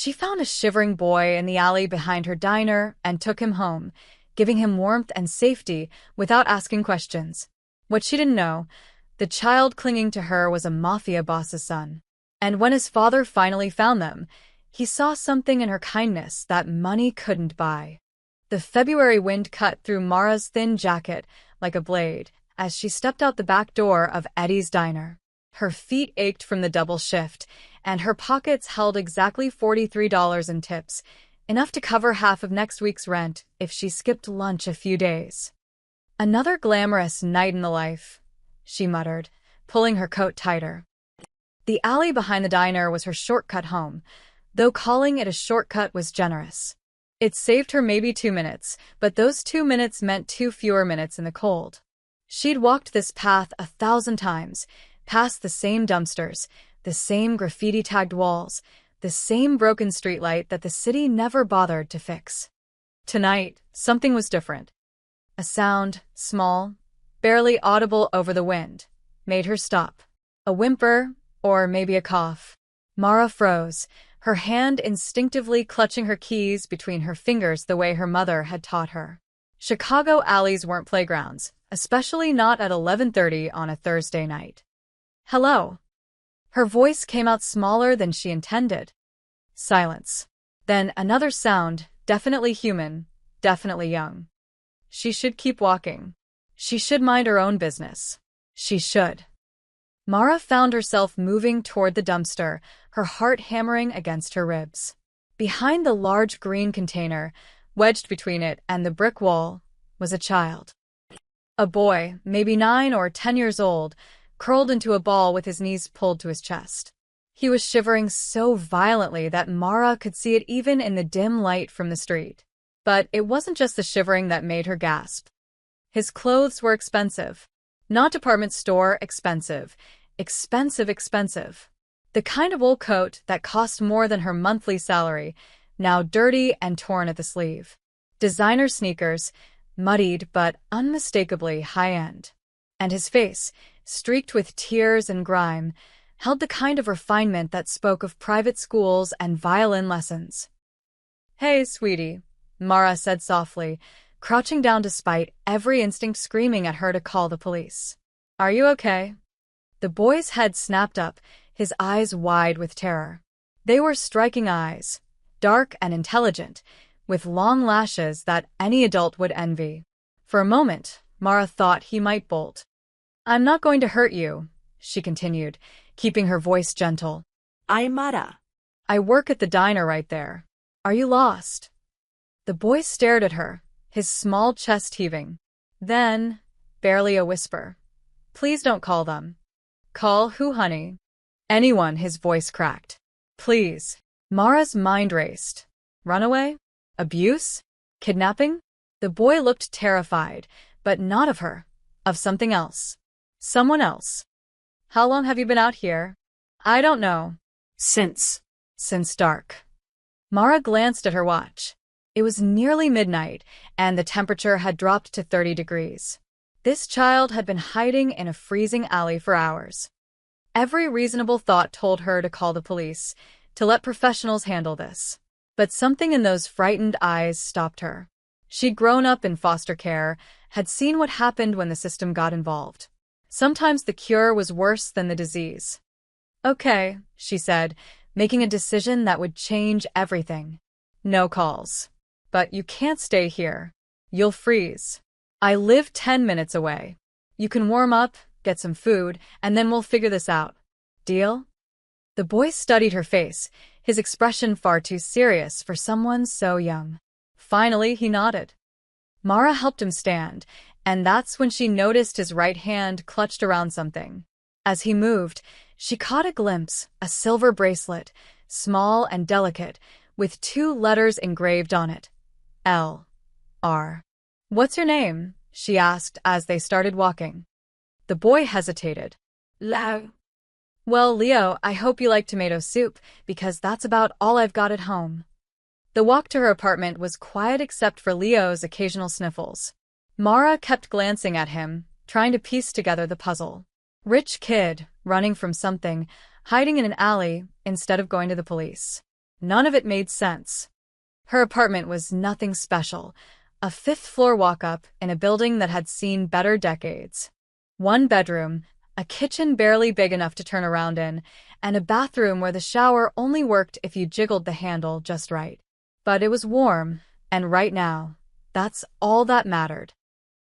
She found a shivering boy in the alley behind her diner and took him home, giving him warmth and safety without asking questions. What she didn't know, the child clinging to her was a mafia boss's son. And when his father finally found them, he saw something in her kindness that money couldn't buy. The February wind cut through Mara's thin jacket like a blade as she stepped out the back door of Eddie's diner. Her feet ached from the double shift, and her pockets held exactly $43 in tips, enough to cover half of next week's rent if she skipped lunch a few days. Another glamorous night in the life, she muttered, pulling her coat tighter. The alley behind the diner was her shortcut home, though calling it a shortcut was generous. It saved her maybe 2 minutes, but those 2 minutes meant 2 fewer minutes in the cold. She'd walked this path 1,000 times, past the same dumpsters, the same graffiti-tagged walls, the same broken streetlight that the city never bothered to fix. Tonight, something was different. A sound, small, barely audible over the wind, made her stop. A whimper, or maybe a cough. Mara froze, her hand instinctively clutching her keys between her fingers the way her mother had taught her. Chicago alleys weren't playgrounds, especially not at 11:30 on a Thursday night. "Hello." Her voice came out smaller than she intended. Silence. Then another sound, definitely human, definitely young. She should keep walking. She should mind her own business. She should. Mara found herself moving toward the dumpster, her heart hammering against her ribs. Behind the large green container, wedged between it and the brick wall, was a child. A boy, maybe 9 or 10 years old, curled into a ball with his knees pulled to his chest. He was shivering so violently that Mara could see it even in the dim light from the street. But it wasn't just the shivering that made her gasp. His clothes were expensive. Not department store expensive. Expensive. The kind of wool coat that cost more than her monthly salary, now dirty and torn at the sleeve. Designer sneakers, muddied but unmistakably high-end. And his face, streaked with tears and grime, held the kind of refinement that spoke of private schools and violin lessons. "Hey, sweetie," Mara said softly, crouching down despite every instinct screaming at her to call the police. "Are you okay?" The boy's head snapped up, his eyes wide with terror. They were striking eyes, dark and intelligent, with long lashes that any adult would envy. For a moment, Mara thought he might bolt. "I'm not going to hurt you," she continued, keeping her voice gentle. "I'm Mara. "I work at the diner right there. Are you lost?" The boy stared at her, his small chest heaving. Then, barely a whisper, "Please don't call them." "Call who, honey?" "Anyone," his voice cracked. "Please." Mara's mind raced. Runaway? Abuse? Kidnapping? The boy looked terrified, but not of her, of something else. Someone else. "How long have you been out here?" "I don't know." Since dark." Mara glanced at her watch. It was nearly midnight, and the temperature had dropped to 30 degrees. This child had been hiding in a freezing alley for hours. Every reasonable thought told her to call the police, to let professionals handle this. But something in those frightened eyes stopped her. She'd grown up in foster care, had seen what happened when the system got involved. Sometimes the cure was worse than the disease. "Okay," she said, making a decision that would change everything. "No calls. But you can't stay here. You'll freeze. I live 10 minutes away. You can warm up, get some food, and then we'll figure this out. Deal?" The boy studied her face, his expression far too serious for someone so young. Finally, he nodded. Mara helped him stand, and that's when she noticed his right hand clutched around something. As he moved, she caught a glimpse, a silver bracelet, small and delicate, with 2 letters engraved on it. L.R. "What's your name?" she asked as they started walking. The boy hesitated. Lao. "Well, Leo, I hope you like tomato soup, because that's about all I've got at home." The walk to her apartment was quiet except for Leo's occasional sniffles. Mara kept glancing at him, trying to piece together the puzzle. Rich kid, running from something, hiding in an alley, instead of going to the police. None of it made sense. Her apartment was nothing special, a fifth-floor walk-up in a building that had seen better decades. One bedroom, a kitchen barely big enough to turn around in, and a bathroom where the shower only worked if you jiggled the handle just right. But it was warm, and right now, that's all that mattered.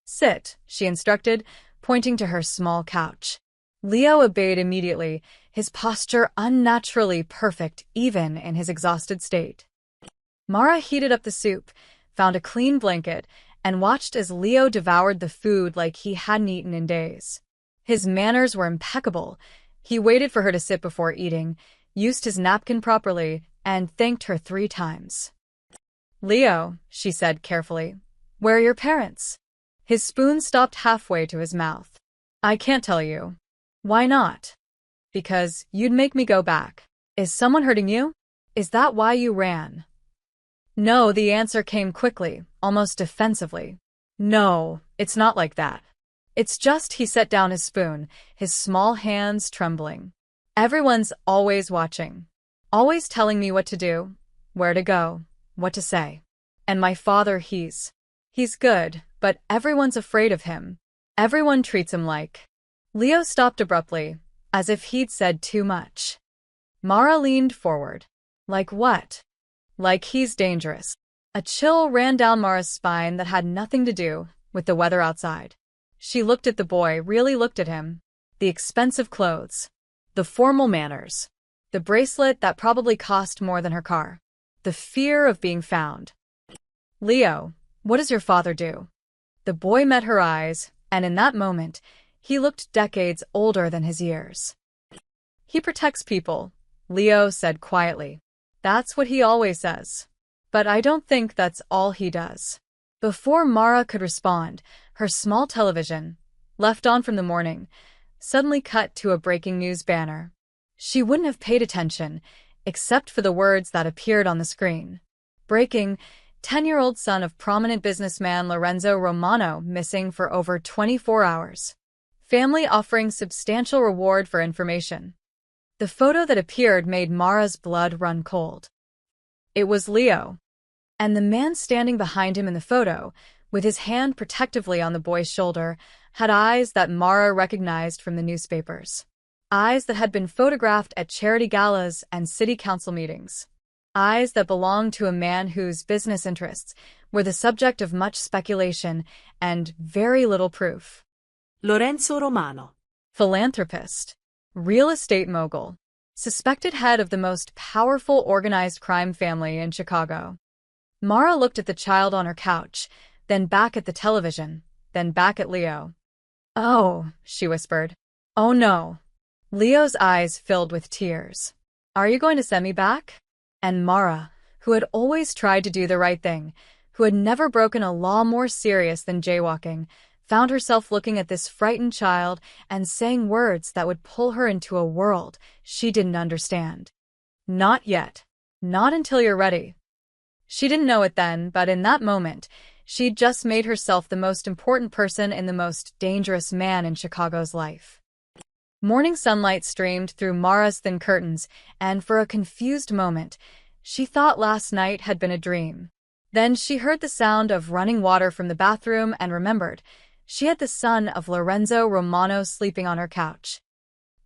Sit, she instructed, pointing to her small couch. Leo obeyed immediately, his posture unnaturally perfect even in his exhausted state. Mara heated up the soup, found a clean blanket, and watched as Leo devoured the food like he hadn't eaten in days. His manners were impeccable. He waited for her to sit before eating, used his napkin properly, and thanked her 3 times. "Leo," she said carefully, "where are your parents?" His spoon stopped halfway to his mouth. "I can't tell you." "Why not?" "Because you'd make me go back." "Is someone hurting you? Is that why you ran?" "No," the answer came quickly, almost defensively. "No, it's not like that. It's just," he set down his spoon, his small hands trembling. "Everyone's always watching. Always telling me what to do, where to go, what to say. And my father, he's good, but everyone's afraid of him. Everyone treats him like—" Leo stopped abruptly, as if he'd said too much. Mara leaned forward. "Like what?" "Like he's dangerous." A chill ran down Mara's spine that had nothing to do with the weather outside. She looked at the boy, really looked at him. The expensive clothes, the formal manners, the bracelet that probably cost more than her car, the fear of being found. "Leo, what does your father do?" The boy met her eyes, and in that moment, he looked decades older than his years. "He protects people," Leo said quietly. "That's what he always says. But I don't think that's all he does." Before Mara could respond, her small television, left on from the morning, suddenly cut to a breaking news banner. She wouldn't have paid attention, except for the words that appeared on the screen. Breaking, 10-year-old son of prominent businessman Lorenzo Romano missing for over 24 hours. Family offering substantial reward for information. The photo that appeared made Mara's blood run cold. It was Leo. And the man standing behind him in the photo, with his hand protectively on the boy's shoulder, had eyes that Mara recognized from the newspapers. Eyes that had been photographed at charity galas and city council meetings. Eyes that belonged to a man whose business interests were the subject of much speculation and very little proof. Lorenzo Romano. Philanthropist. Real estate mogul. Suspected head of the most powerful organized crime family in Chicago. Mara looked at the child on her couch, then back at the television, then back at Leo. "Oh," she whispered. "Oh no." Leo's eyes filled with tears. "Are you going to send me back?" And Mara, who had always tried to do the right thing, who had never broken a law more serious than jaywalking, found herself looking at this frightened child and saying words that would pull her into a world she didn't understand. "Not yet. Not until you're ready." She didn't know it then, but in that moment, she'd just made herself the most important person in the most dangerous man in Chicago's life. Morning sunlight streamed through Mara's thin curtains, and for a confused moment, she thought last night had been a dream. Then she heard the sound of running water from the bathroom and remembered she had the son of Lorenzo Romano sleeping on her couch.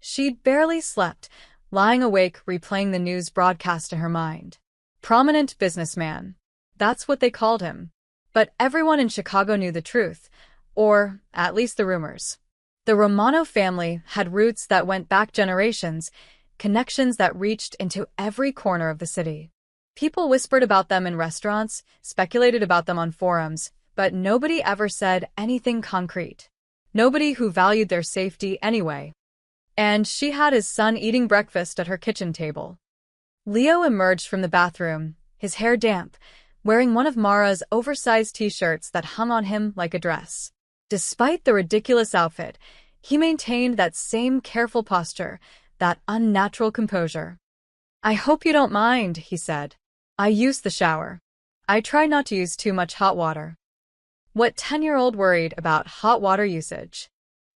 She'd barely slept, lying awake replaying the news broadcast in her mind. Prominent businessman. That's what they called him. But everyone in Chicago knew the truth, or at least the rumors. The Romano family had roots that went back generations, connections that reached into every corner of the city. People whispered about them in restaurants, speculated about them on forums, but nobody ever said anything concrete. Nobody who valued their safety anyway. And she had his son eating breakfast at her kitchen table. Leo emerged from the bathroom, his hair damp, wearing one of Mara's oversized t-shirts that hung on him like a dress. Despite the ridiculous outfit, he maintained that same careful posture, that unnatural composure. "I hope you don't mind," he said. "I use the shower. I try not to use too much hot water." What 10-year-old worried about hot water usage?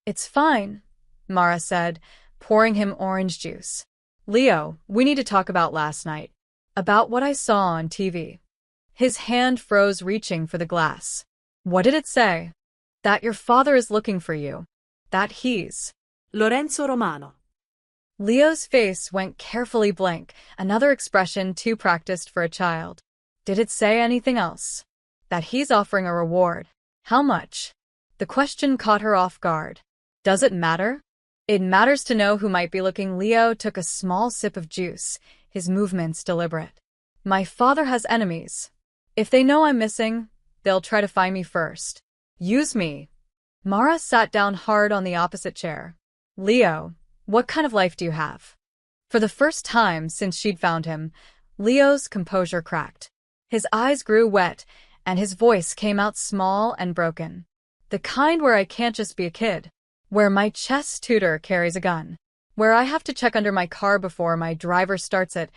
"It's fine," Mara said, pouring him orange juice. "Leo, we need to talk about last night. About what I saw on TV. His hand froze, reaching for the glass. What did it say? That your father is looking for you. That he's Lorenzo Romano. Leo's face went carefully blank, another expression too practiced for a child. Did it say anything else? That he's offering a reward. How much? The question caught her off guard. Does it matter? It matters to know who might be looking. Leo took a small sip of juice, his movements deliberate. My father has enemies. If they know I'm missing, they'll try to find me first. Use me. Mara sat down hard on the opposite chair. Leo, what kind of life do you have? For the first time since she'd found him, Leo's composure cracked. His eyes grew wet, and his voice came out small and broken. The kind where I can't just be a kid. Where my chess tutor carries a gun. Where I have to check under my car before my driver starts it,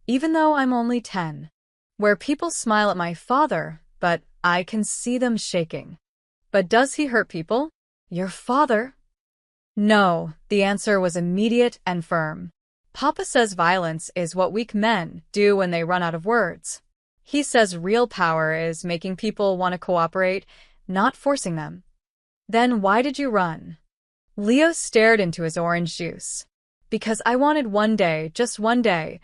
even though I'm only 10. Where people smile at my father, but I can see them shaking. But does he hurt people? Your father? No, the answer was immediate and firm. Papa says violence is what weak men do when they run out of words. He says real power is making people want to cooperate, not forcing them. Then why did you run? Leo stared into his orange juice. Because I wanted one day, just one day,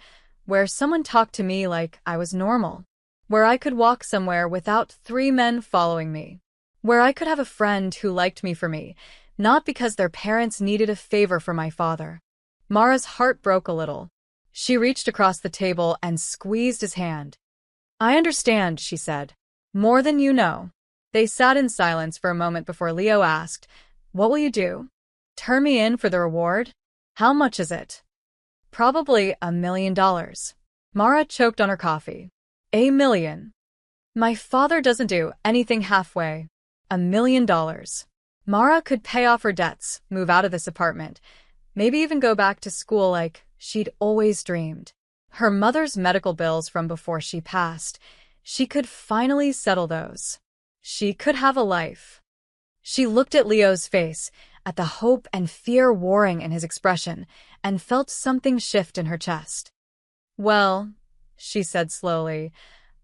where someone talked to me like I was normal. Where I could walk somewhere without 3 men following me. Where I could have a friend who liked me for me, not because their parents needed a favor from my father. Mara's heart broke a little. She reached across the table and squeezed his hand. I understand, she said. More than you know. They sat in silence for a moment before Leo asked, What will you do? Turn me in for the reward? How much is it? Probably $1 million. Mara choked on her coffee. $1 million. My father doesn't do anything halfway. $1 million. Mara could pay off her debts, move out of this apartment, maybe even go back to school like she'd always dreamed. Her mother's medical bills from before she passed, she could finally settle those. She could have a life. She looked at Leo's face, at the hope and fear warring in his expression, and felt something shift in her chest. Well, she said slowly,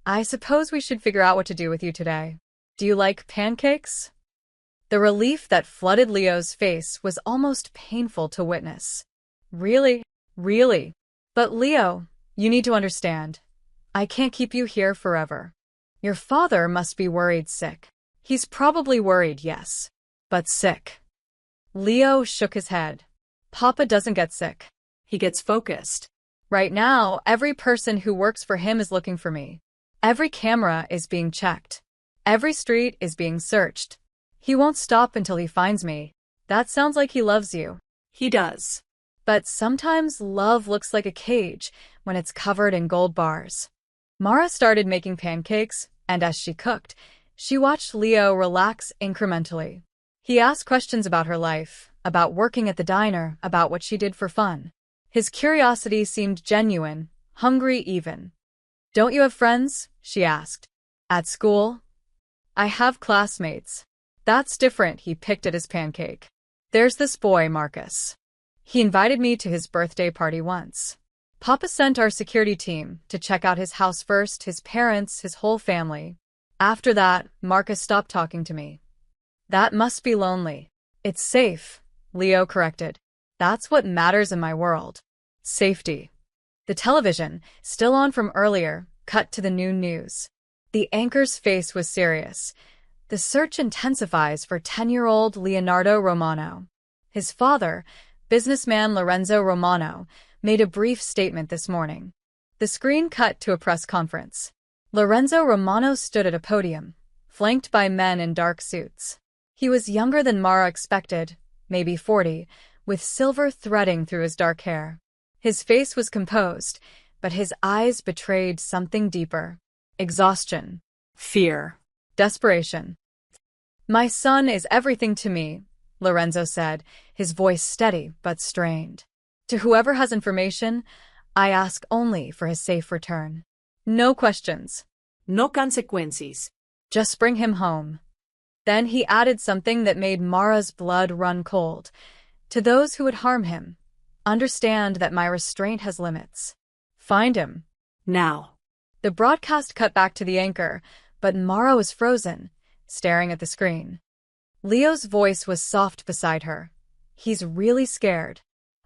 I suppose we should figure out what to do with you today. Do you like pancakes? The relief that flooded Leo's face was almost painful to witness. Really? Really? But Leo, you need to understand. I can't keep you here forever. Your father must be worried sick. He's probably worried, yes. But sick. Leo shook his head. Papa doesn't get sick. He gets focused. Right now, every person who works for him is looking for me. Every camera is being checked. Every street is being searched. He won't stop until he finds me. That sounds like he loves you. He does. But sometimes love looks like a cage when it's covered in gold bars. Mara started making pancakes, and as she cooked, she watched Leo relax incrementally. He asked questions about her life, about working at the diner, about what she did for fun. His curiosity seemed genuine, hungry even. Don't you have friends? She asked. At school? I have classmates. That's different, he picked at his pancake. There's this boy, Marcus. He invited me to his birthday party once. Papa sent our security team to check out his house first, his parents, his whole family. After that, Marcus stopped talking to me. That must be lonely. It's safe, Leo corrected. That's what matters in my world. Safety. The television, still on from earlier, cut to the noon news. The anchor's face was serious. The search intensifies for 10-year-old Leonardo Romano. His father, businessman Lorenzo Romano, made a brief statement this morning. The screen cut to a press conference. Lorenzo Romano stood at a podium, flanked by men in dark suits. He was younger than Mara expected, maybe 40, with silver threading through his dark hair. His face was composed, but his eyes betrayed something deeper. Exhaustion. Fear. Desperation. My son is everything to me, Lorenzo said, his voice steady but strained. To whoever has information, I ask only for his safe return. No questions. No consequences. Just bring him home. Then he added something that made Mara's blood run cold. To those who would harm him, understand that my restraint has limits. Find him. Now. The broadcast cut back to the anchor, but Mara was frozen, staring at the screen. Leo's voice was soft beside her. He's really scared.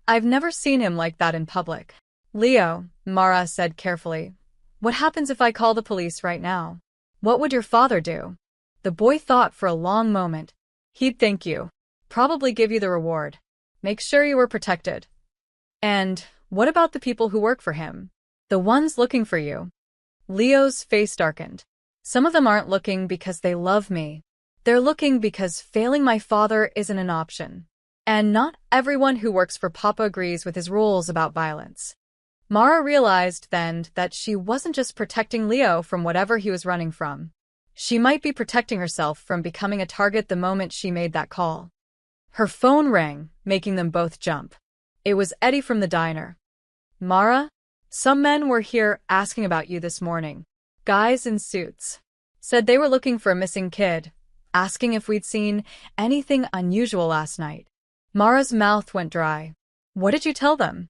I've never seen him like that in public. Leo, Mara said carefully, what happens if I call the police right now? What would your father do? The boy thought for a long moment. He'd thank you. Probably give you the reward. Make sure you were protected. And what about the people who work for him? The ones looking for you? Leo's face darkened. Some of them aren't looking because they love me. They're looking because failing my father isn't an option. And not everyone who works for Papa agrees with his rules about violence. Mara realized then that she wasn't just protecting Leo from whatever he was running from. She might be protecting herself from becoming a target the moment she made that call. Her phone rang, making them both jump. It was Eddie from the diner. Mara, some men were here asking about you this morning. Guys in suits. Said they were looking for a missing kid, asking if we'd seen anything unusual last night. Mara's mouth went dry. What did you tell them?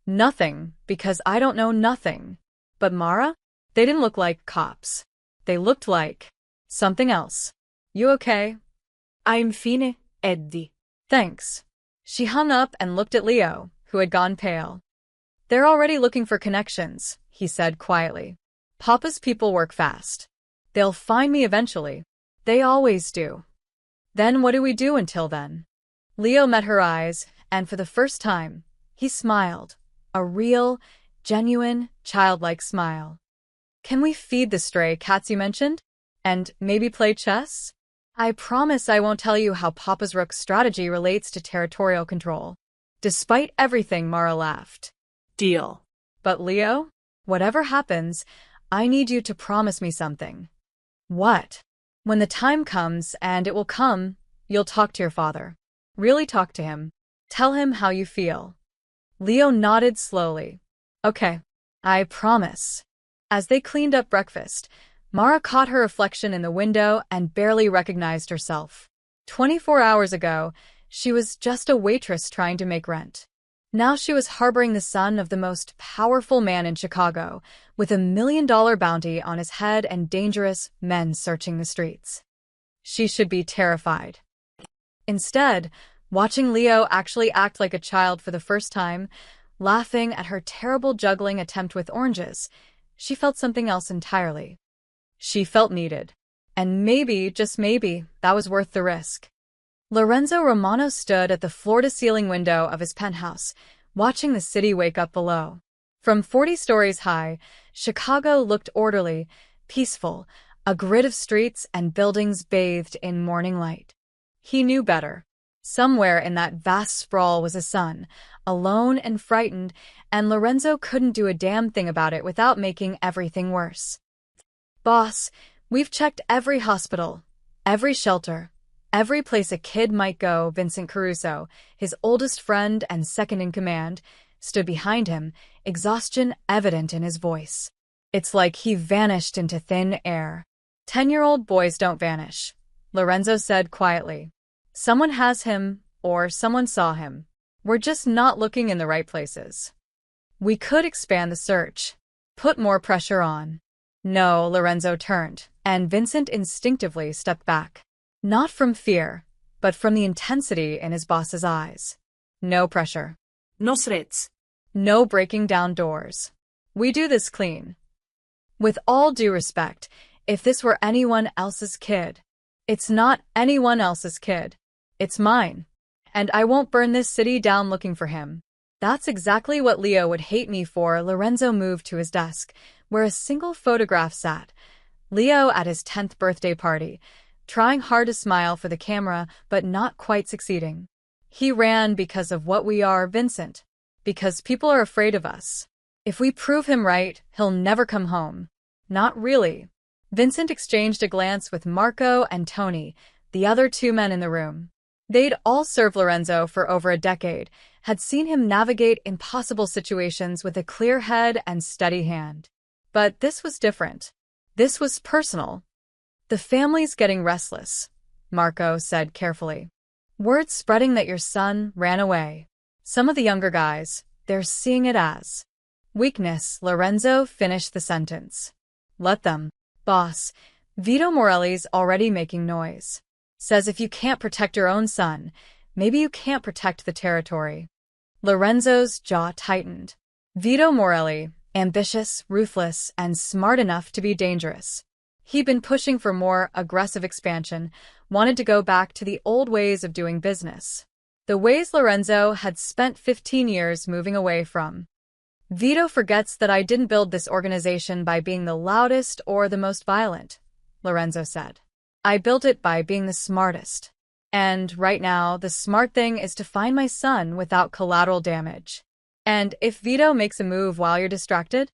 Nothing, because I don't know nothing. But Mara? They didn't look like cops. They looked like something else. You okay? I'm fine, Eddie. Thanks. She hung up and looked at Leo, who had gone pale. They're already looking for connections, he said quietly. Papa's people work fast. They'll find me eventually. They always do. Then what do we do until then? Leo met her eyes, and for the first time, he smiled. A real, genuine, childlike smile. Can we feed the stray cats you mentioned? And maybe play chess? I promise I won't tell you how Papa's rook strategy relates to territorial control. Despite everything, Mara laughed. Deal. But Leo, whatever happens, I need you to promise me something. What? When the time comes, and it will come, you'll talk to your father. Really talk to him. Tell him how you feel. Leo nodded slowly. Okay, I promise. As they cleaned up breakfast, Mara caught her reflection in the window and barely recognized herself. 24 hours ago, she was just a waitress trying to make rent. Now she was harboring the son of the most powerful man in Chicago, with $1 million bounty on his head and dangerous men searching the streets. She should be terrified. Instead, watching Leo actually act like a child for the first time, laughing at her terrible juggling attempt with oranges, she felt something else entirely. She felt needed. And maybe, just maybe, that was worth the risk. Lorenzo Romano stood at the floor-to-ceiling window of his penthouse, watching the city wake up below. From 40 stories high, Chicago looked orderly, peaceful, a grid of streets and buildings bathed in morning light. He knew better. Somewhere in that vast sprawl was a son, alone and frightened, and Lorenzo couldn't do a damn thing about it without making everything worse. Boss, we've checked every hospital, every shelter, every place a kid might go. Vincent Caruso, his oldest friend and second in command, stood behind him, exhaustion evident in his voice. It's like he vanished into thin air. 10-year-old boys don't vanish, Lorenzo said quietly. Someone has him, or someone saw him. We're just not looking in the right places. We could expand the search. Put more pressure on. No, Lorenzo turned, and Vincent instinctively stepped back. Not from fear, but from the intensity in his boss's eyes. No pressure. No threats. No breaking down doors. We do this clean. With all due respect, if this were anyone else's kid, it's not anyone else's kid. It's mine. And I won't burn this city down looking for him. That's exactly what Leo would hate me for. Lorenzo moved to his desk, where a single photograph sat. Leo at his 10th birthday party, trying hard to smile for the camera, but not quite succeeding. He ran because of what we are, Vincent. Because people are afraid of us. If we prove him right, he'll never come home. Not really. Vincent exchanged a glance with Marco and Tony, the other two men in the room. They'd all served Lorenzo for over a decade, had seen him navigate impossible situations with a clear head and steady hand. But this was different. This was personal. The family's getting restless, Marco said carefully. Word's spreading that your son ran away. Some of the younger guys, they're seeing it as Weakness, Lorenzo finished the sentence. Let them. Boss, Vito Morelli's already making noise. Says if you can't protect your own son, maybe you can't protect the territory. Lorenzo's jaw tightened. Vito Morelli, ambitious, ruthless, and smart enough to be dangerous. He'd been pushing for more aggressive expansion, wanted to go back to the old ways of doing business. The ways Lorenzo had spent 15 years moving away from. Vito forgets that I didn't build this organization by being the loudest or the most violent, Lorenzo said. I built it by being the smartest. And right now, the smart thing is to find my son without collateral damage. And if Vito makes a move while you're distracted,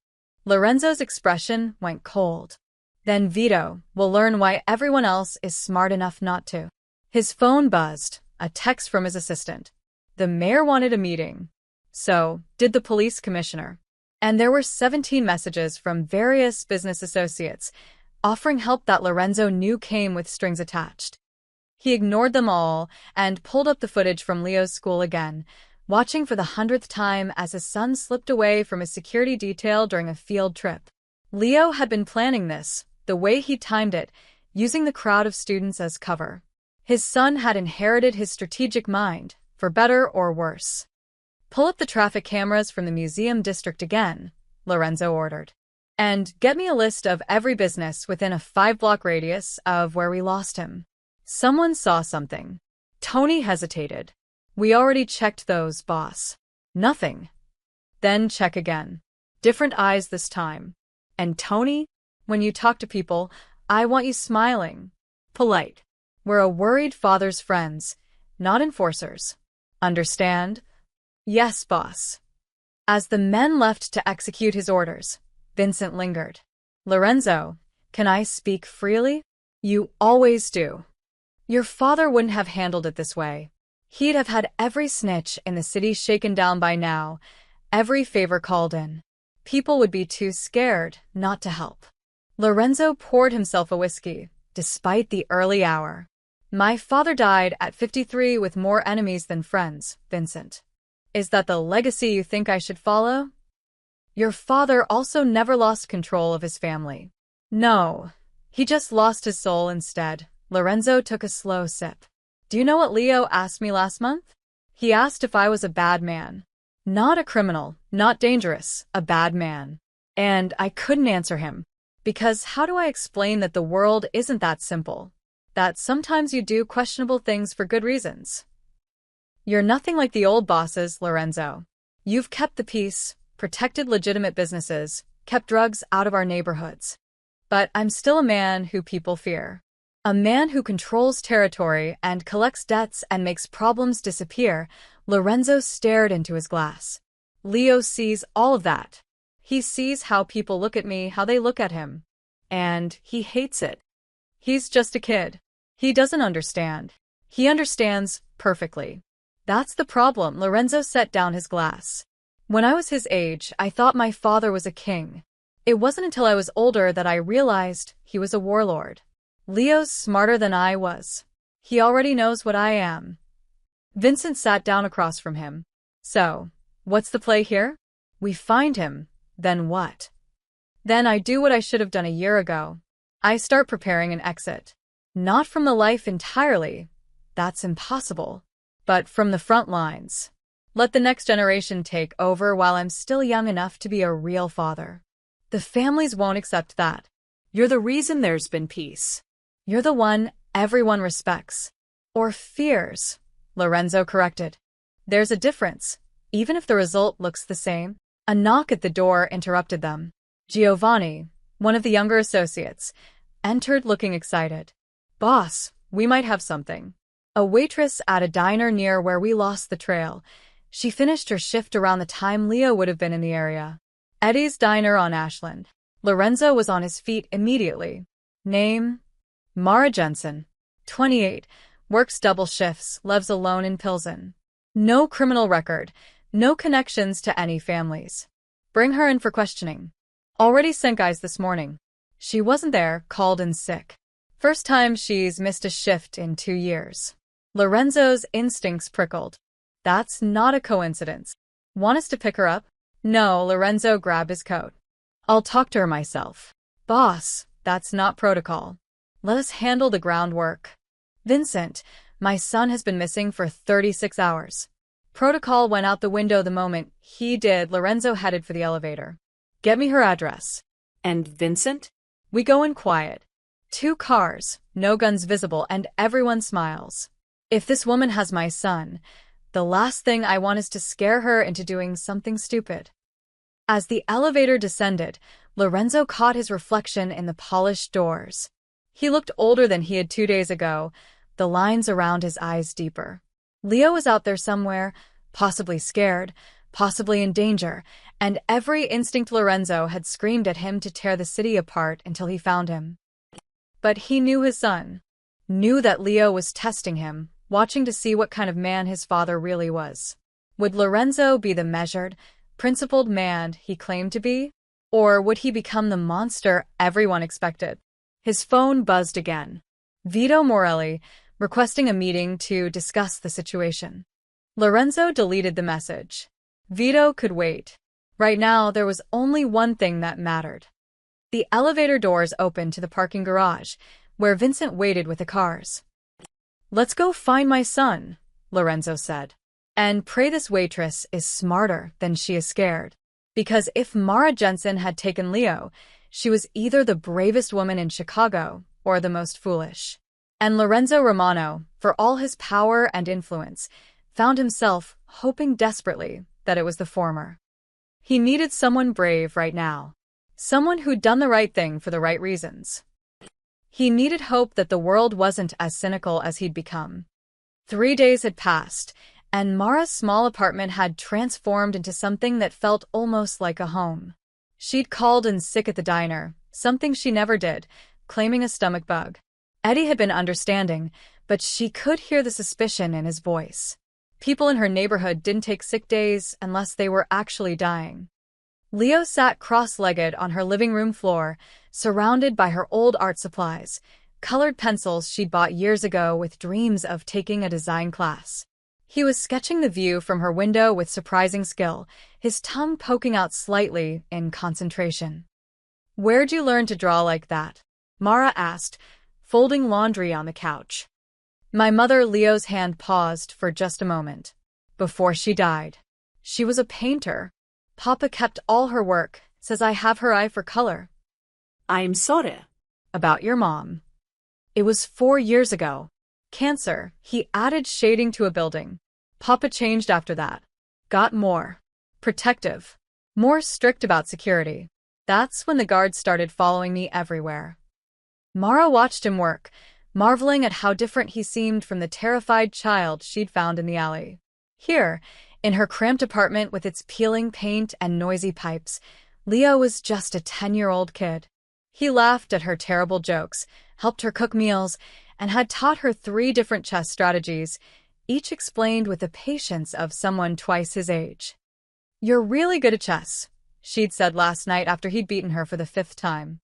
Lorenzo's expression went cold. Then Vito will learn why everyone else is smart enough not to. His phone buzzed, a text from his assistant. The mayor wanted a meeting. So did the police commissioner. And there were 17 messages from various business associates, offering help that Lorenzo knew came with strings attached. He ignored them all and pulled up the footage from Leo's school again, watching for the 100th time as his son slipped away from his security detail during a field trip. Leo had been planning this, the way he timed it, using the crowd of students as cover. His son had inherited his strategic mind, for better or worse. Pull up the traffic cameras from the museum district again, Lorenzo ordered. And get me a list of every business within a 5-block radius of where we lost him. Someone saw something. Tony hesitated. We already checked those, boss. Nothing. Then check again. Different eyes this time. And Tony, when you talk to people, I want you smiling. Polite. We're a worried father's friends, not enforcers. Understand? Yes, boss. As the men left to execute his orders, Vincent lingered. Lorenzo, can I speak freely? You always do. Your father wouldn't have handled it this way. He'd have had every snitch in the city shaken down by now, every favor called in. People would be too scared not to help. Lorenzo poured himself a whiskey, despite the early hour. My father died at 53 with more enemies than friends, Vincent. Is that the legacy you think I should follow? Your father also never lost control of his family. No, he just lost his soul instead. Lorenzo took a slow sip. Do you know what Leo asked me last month? He asked if I was a bad man. Not a criminal, not dangerous, a bad man. And I couldn't answer him. Because how do I explain that the world isn't that simple? That sometimes you do questionable things for good reasons. You're nothing like the old bosses, Lorenzo. You've kept the peace, protected legitimate businesses, kept drugs out of our neighborhoods. But I'm still a man who people fear. A man who controls territory and collects debts and makes problems disappear. Lorenzo stared into his glass. Leo sees all of that. He sees how people look at me, how they look at him. And he hates it. He's just a kid. He doesn't understand. He understands perfectly. That's the problem. Lorenzo set down his glass. When I was his age, I thought my father was a king. It wasn't until I was older that I realized he was a warlord. Leo's smarter than I was. He already knows what I am. Vincent sat down across from him. So, what's the play here? We find him. Then what? Then I do what I should have done a year ago. I start preparing an exit. Not from the life entirely. That's impossible. But from the front lines. Let the next generation take over while I'm still young enough to be a real father. The families won't accept that. You're the reason there's been peace. You're the one everyone respects. Or fears, Lorenzo corrected. There's a difference, even if the result looks the same. A knock at the door interrupted them. Giovanni, one of the younger associates, entered looking excited. Boss, we might have something. A waitress at a diner near where we lost the trail. She finished her shift around the time Leo would have been in the area. Eddie's Diner on Ashland. Lorenzo was on his feet immediately. Name? Mara Jensen. 28. Works double shifts, lives alone in Pilsen. No criminal record. No connections to any families. Bring her in for questioning. Already sent guys this morning. She wasn't there, called in sick. First time she's missed a shift in 2 years. Lorenzo's instincts prickled. That's not a coincidence. Want us to pick her up? No, Lorenzo grabbed his coat. I'll talk to her myself. Boss, that's not protocol. Let us handle the groundwork. Vincent, my son has been missing for 36 hours. Protocol went out the window the moment he did. Lorenzo headed for the elevator. Get me her address. And Vincent? We go in quiet. 2 cars, no guns visible, and everyone smiles. If this woman has my son, the last thing I want is to scare her into doing something stupid. As the elevator descended, Lorenzo caught his reflection in the polished doors. He looked older than he had 2 days ago, the lines around his eyes deeper. Leo was out there somewhere, possibly scared, possibly in danger, and every instinct Lorenzo had screamed at him to tear the city apart until he found him. But he knew his son, knew that Leo was testing him, watching to see what kind of man his father really was. Would Lorenzo be the measured, principled man he claimed to be? Or would he become the monster everyone expected? His phone buzzed again. Vito Morelli, requesting a meeting to discuss the situation. Lorenzo deleted the message. Vito could wait. Right now, there was only one thing that mattered. The elevator doors opened to the parking garage, where Vincent waited with the cars. Let's go find my son, Lorenzo said. And pray this waitress is smarter than she is scared. Because if Mara Jensen had taken Leo, she was either the bravest woman in Chicago or the most foolish. And Lorenzo Romano, for all his power and influence, found himself hoping desperately that it was the former. He needed someone brave right now. Someone who'd done the right thing for the right reasons. He needed hope that the world wasn't as cynical as he'd become. 3 days had passed, and Mara's small apartment had transformed into something that felt almost like a home. She'd called in sick at the diner, something she never did, claiming a stomach bug. Eddie had been understanding, but she could hear the suspicion in his voice. People in her neighborhood didn't take sick days unless they were actually dying. Leo sat cross-legged on her living room floor, surrounded by her old art supplies, colored pencils she'd bought years ago with dreams of taking a design class. He was sketching the view from her window with surprising skill, his tongue poking out slightly in concentration. Where'd you learn to draw like that? Mara asked, folding laundry on the couch. My mother. Leo's hand paused for just a moment. Before she died. She was a painter. Papa kept all her work, says I have her eye for color. I'm sorry. About your mom. It was 4 years ago. Cancer, he added, shading to a building. Papa changed after that. Got more protective, more strict about security. That's when the guards started following me everywhere. Mara watched him work, marveling at how different he seemed from the terrified child she'd found in the alley. Here, in her cramped apartment with its peeling paint and noisy pipes, Leo was just a 10-year-old kid. He laughed at her terrible jokes, helped her cook meals, and had taught her 3 different chess strategies, each explained with the patience of someone twice his age. You're really good at chess, she'd said last night after he'd beaten her for the 5th time.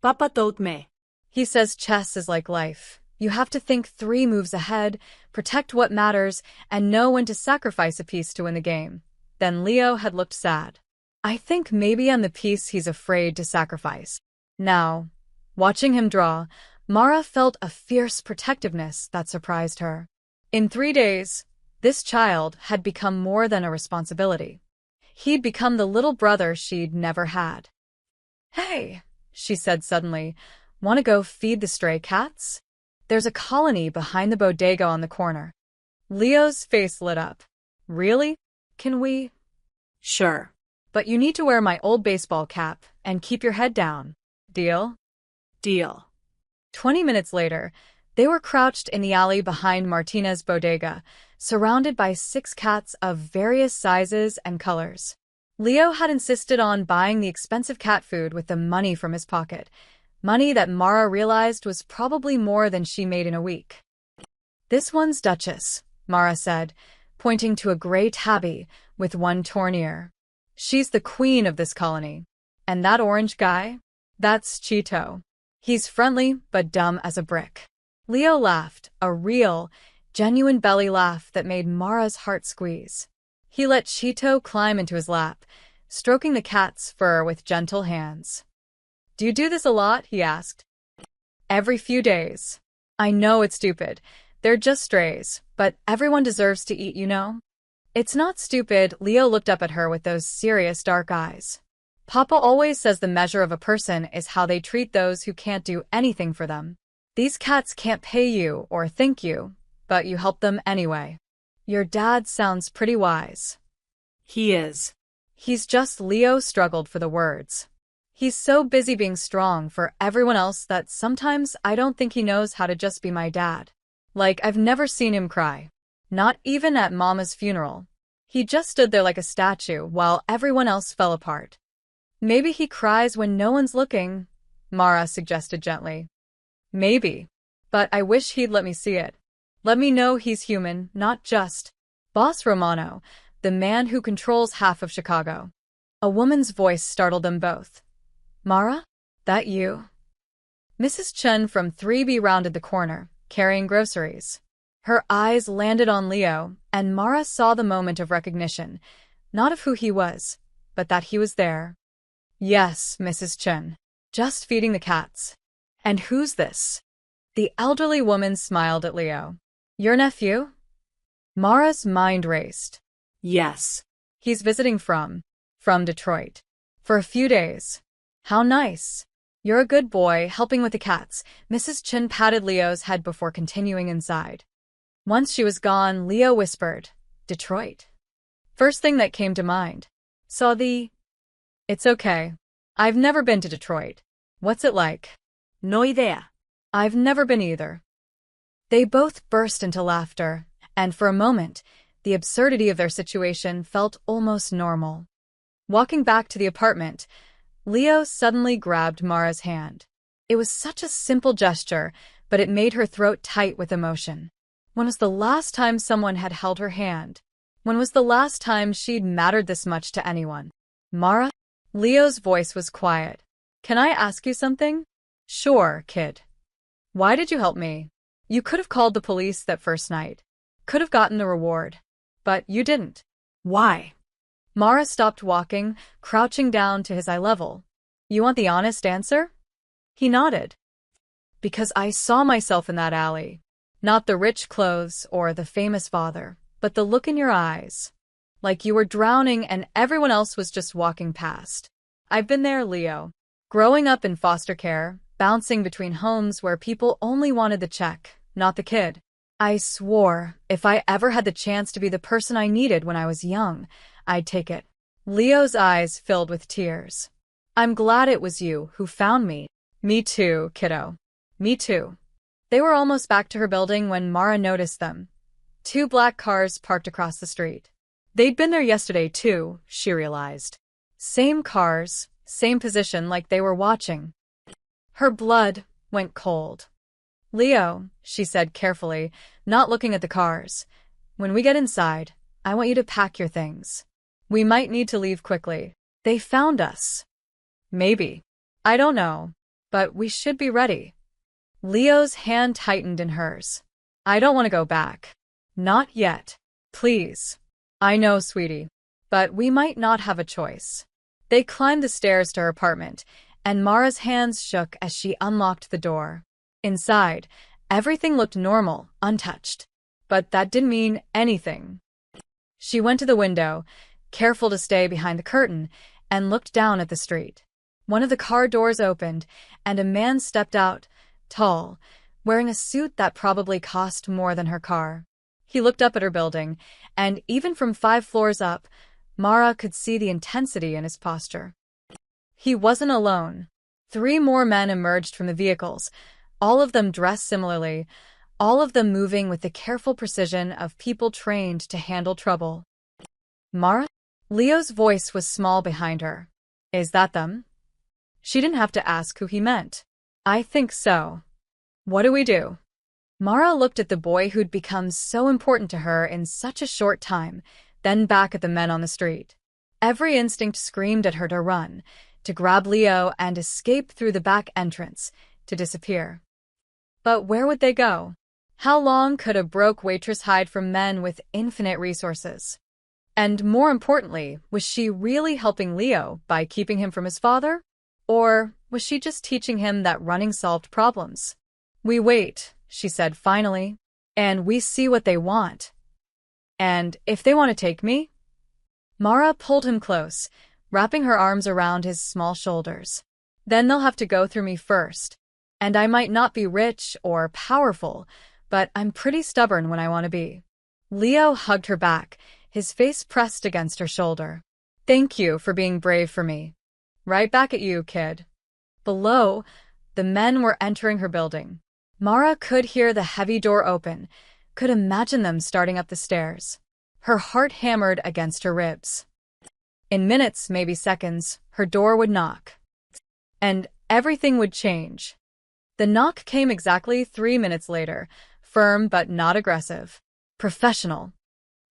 Papa taught me. He says chess is like life. You have to think 3 moves ahead, protect what matters, and know when to sacrifice a piece to win the game. Then Leo had looked sad. I think maybe I'm the piece he's afraid to sacrifice. Now, watching him draw, Mara felt a fierce protectiveness that surprised her. In 3 days, this child had become more than a responsibility. He'd become the little brother she'd never had. Hey, she said suddenly, want to go feed the stray cats? There's a colony behind the bodega on the corner. Leo's face lit up. Really? Can we? Sure. But you need to wear my old baseball cap and keep your head down. Deal? Deal. 20 minutes later, they were crouched in the alley behind Martinez's bodega, surrounded by 6 cats of various sizes and colors. Leo had insisted on buying the expensive cat food with the money from his pocket, money that Mara realized was probably more than she made in a week. This one's Duchess, Mara said, pointing to a gray tabby with one torn ear. She's the queen of this colony. And that orange guy? That's Cheeto. He's friendly but dumb as a brick. Leo laughed, a real, genuine belly laugh that made Mara's heart squeeze. He let Cheeto climb into his lap, stroking the cat's fur with gentle hands. Do you do this a lot? He asked. Every few days. I know it's stupid. They're just strays, but everyone deserves to eat, you know? It's not stupid. Leo looked up at her with those serious dark eyes. Papa always says the measure of a person is how they treat those who can't do anything for them. These cats can't pay you or thank you, but you help them anyway. Your dad sounds pretty wise. He is. He's just Leo struggled for the words. He's so busy being strong for everyone else that sometimes I don't think he knows how to just be my dad. Like, I've never seen him cry. Not even at Mama's funeral. He just stood there like a statue while everyone else fell apart. Maybe he cries when no one's looking, Mara suggested gently. Maybe. But I wish he'd let me see it. Let me know he's human, not just Boss Romano, the man who controls half of Chicago. A woman's voice startled them both. Mara? That you? Mrs. Chen from 3B rounded the corner, carrying groceries. Her eyes landed on Leo, and Mara saw the moment of recognition, not of who he was, but that he was there. Yes, Mrs. Chen. Just feeding the cats. And who's this? The elderly woman smiled at Leo. Your nephew? Mara's mind raced. Yes. He's visiting from Detroit. For a few days. How nice. You're a good boy, helping with the cats. Mrs. Chen patted Leo's head before continuing inside. Once she was gone, Leo whispered, Detroit. First thing that came to mind. It's okay. I've never been to Detroit. What's it like? No idea. I've never been either. They both burst into laughter, and for a moment, the absurdity of their situation felt almost normal. Walking back to the apartment, Leo suddenly grabbed Mara's hand. It was such a simple gesture, but it made her throat tight with emotion. When was the last time someone had held her hand? When was the last time she'd mattered this much to anyone? Mara? Leo's voice was quiet. Can I ask you something? Sure, kid. Why did you help me? You could have called the police that first night. Could have gotten the reward. But you didn't. Why? Mara stopped walking, crouching down to his eye level. You want the honest answer? He nodded. Because I saw myself in that alley. Not the rich clothes or the famous father, but the look in your eyes. Like you were drowning and everyone else was just walking past. I've been there, Leo. Growing up in foster care, bouncing between homes where people only wanted the check, not the kid. I swore if I ever had the chance to be the person I needed when I was young, I'd take it. Leo's eyes filled with tears. I'm glad it was you who found me. Me too, kiddo. Me too. They were almost back to her building when Mara noticed them. 2 black cars parked across the street. They'd been there yesterday too, she realized. Same cars, same position like they were watching. Her blood went cold. Leo, she said carefully, not looking at the cars. When we get inside, I want you to pack your things. We might need to leave quickly. They found us. Maybe. I don't know. But we should be ready. Leo's hand tightened in hers. I don't want to go back. Not yet. Please. I know, sweetie. But we might not have a choice. They climbed the stairs to her apartment, and Mara's hands shook as she unlocked the door. Inside, everything looked normal, untouched. But that didn't mean anything. She went to the window, careful to stay behind the curtain, and looked down at the street. One of the car doors opened, and a man stepped out, tall, wearing a suit that probably cost more than her car. He looked up at her building, and even from 5 floors up, Mara could see the intensity in his posture. He wasn't alone. 3 more men emerged from the vehicles, all of them dressed similarly, all of them moving with the careful precision of people trained to handle trouble. Mara? Leo's voice was small behind her. Is that them? She didn't have to ask who he meant. I think so. What do we do? Mara looked at the boy who'd become so important to her in such a short time, then back at the men on the street. Every instinct screamed at her to run, to grab Leo and escape through the back entrance, to disappear. But where would they go? How long could a broke waitress hide from men with infinite resources? And more importantly, was she really helping Leo by keeping him from his father? Or was she just teaching him that running solved problems? We wait, she said finally, and we see what they want. And if they want to take me? Mara pulled him close, wrapping her arms around his small shoulders. Then they'll have to go through me first. And I might not be rich or powerful, but I'm pretty stubborn when I want to be. Leo hugged her back, his face pressed against her shoulder. Thank you for being brave for me. Right back at you, kid. Below, the men were entering her building. Mara could hear the heavy door open, could imagine them starting up the stairs. Her heart hammered against her ribs. In minutes, maybe seconds, her door would knock. And everything would change. The knock came exactly 3 minutes later, firm but not aggressive. Professional.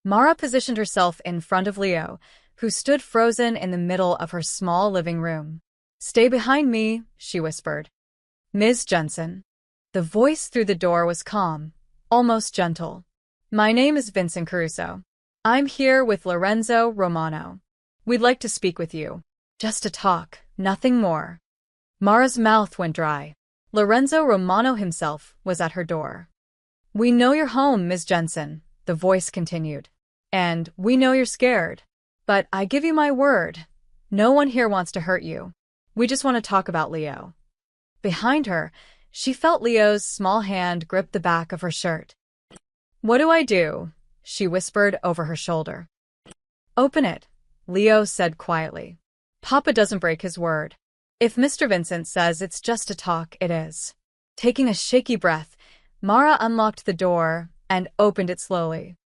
Mara positioned herself in front of Leo, who stood frozen in the middle of her small living room. Stay behind me, she whispered. Ms. Jensen. The voice through the door was calm, almost gentle. My name is Vincent Caruso. I'm here with Lorenzo Romano. We'd like to speak with you. Just to talk, nothing more. Mara's mouth went dry. Lorenzo Romano himself was at her door. We know you're home, Ms. Jensen, the voice continued. And we know you're scared. But I give you my word, no one here wants to hurt you. We just want to talk about Leo. Behind her, she felt Leo's small hand grip the back of her shirt. What do I do? She whispered over her shoulder. Open it, Leo said quietly. Papa doesn't break his word. If Mr. Vincent says it's just a talk, it is. Taking a shaky breath, Mara unlocked the door and opened it slowly.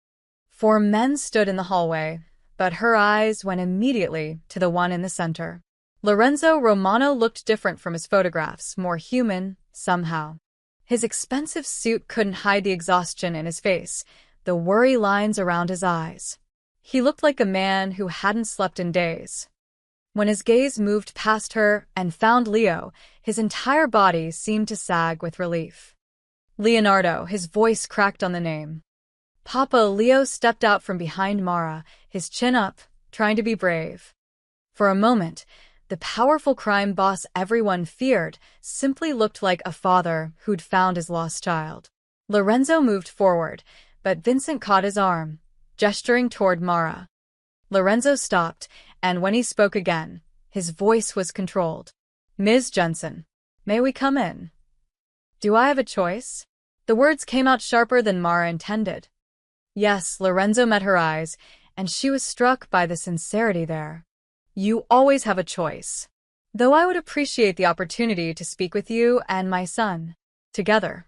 4 men stood in the hallway, but her eyes went immediately to the one in the center. Lorenzo Romano looked different from his photographs, more human, somehow. His expensive suit couldn't hide the exhaustion in his face, the worry lines around his eyes. He looked like a man who hadn't slept in days. When his gaze moved past her and found Leo, his entire body seemed to sag with relief. Leonardo, his voice cracked on the name. Papa, Leo stepped out from behind Mara, his chin up, trying to be brave. For a moment, the powerful crime boss everyone feared simply looked like a father who'd found his lost child. Lorenzo moved forward, but Vincent caught his arm, gesturing toward Mara. Lorenzo stopped, and when he spoke again, his voice was controlled. Ms. Jensen, may we come in? Do I have a choice? The words came out sharper than Mara intended. Yes, Lorenzo met her eyes, and she was struck by the sincerity there. You always have a choice. Though I would appreciate the opportunity to speak with you and my son, together.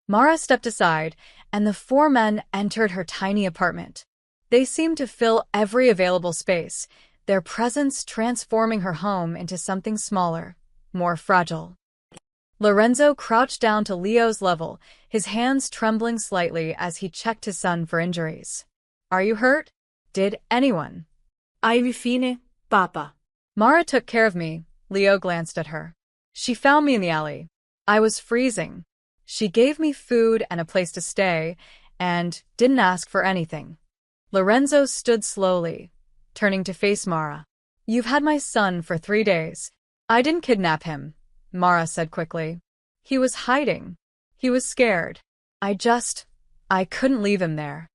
Mara stepped aside, and the 4 men entered her tiny apartment. They seemed to fill every available space, their presence transforming her home into something smaller, more fragile. Lorenzo crouched down to Leo's level, his hands trembling slightly as he checked his son for injuries. Are you hurt? Did anyone? Ai fine, Papa. Mara took care of me, Leo glanced at her. She found me in the alley. I was freezing. She gave me food and a place to stay, and didn't ask for anything. Lorenzo stood slowly, turning to face Mara. You've had my son for 3 days. I didn't kidnap him, Mara said quickly. He was hiding. He was scared. I couldn't leave him there.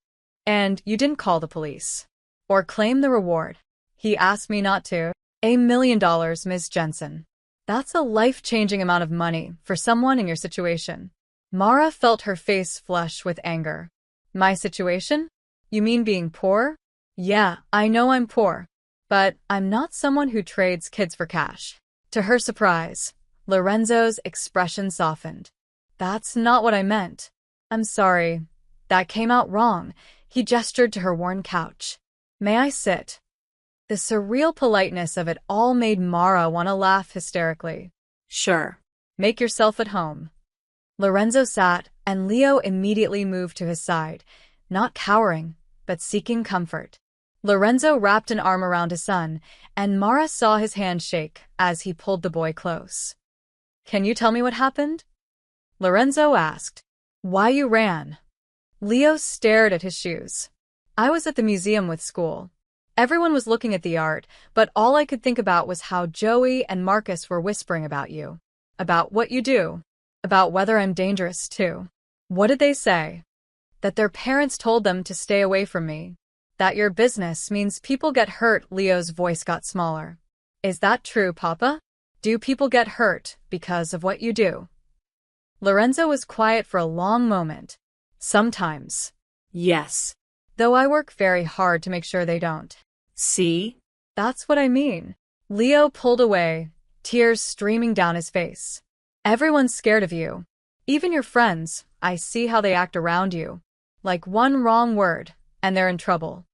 And you didn't call the police. Or claim the reward. He asked me not to. $1 million, Ms. Jensen. That's a life-changing amount of money for someone in your situation. Mara felt her face flush with anger. My situation? You mean being poor? Yeah, I know I'm poor. But I'm not someone who trades kids for cash. To her surprise, Lorenzo's expression softened. That's not what I meant. I'm sorry. That came out wrong. He gestured to her worn couch. May I sit? The surreal politeness of it all made Mara want to laugh hysterically. Sure. Make yourself at home. Lorenzo sat, and Leo immediately moved to his side, not cowering, but seeking comfort. Lorenzo wrapped an arm around his son, and Mara saw his hand shake as he pulled the boy close. Can you tell me what happened? Lorenzo asked. Why you ran? Leo stared at his shoes. I was at the museum with school. Everyone was looking at the art, but all I could think about was how Joey and Marcus were whispering about you. About what you do. About whether I'm dangerous, too. What did they say? That their parents told them to stay away from me. That your business means people get hurt. Leo's voice got smaller. Is that true, Papa? Do people get hurt because of what you do? Lorenzo was quiet for a long moment. Sometimes. Yes. Though I work very hard to make sure they don't. See? That's what I mean. Leo pulled away, tears streaming down his face. Everyone's scared of you. Even your friends, I see how they act around you. Like one wrong word, and they're in trouble.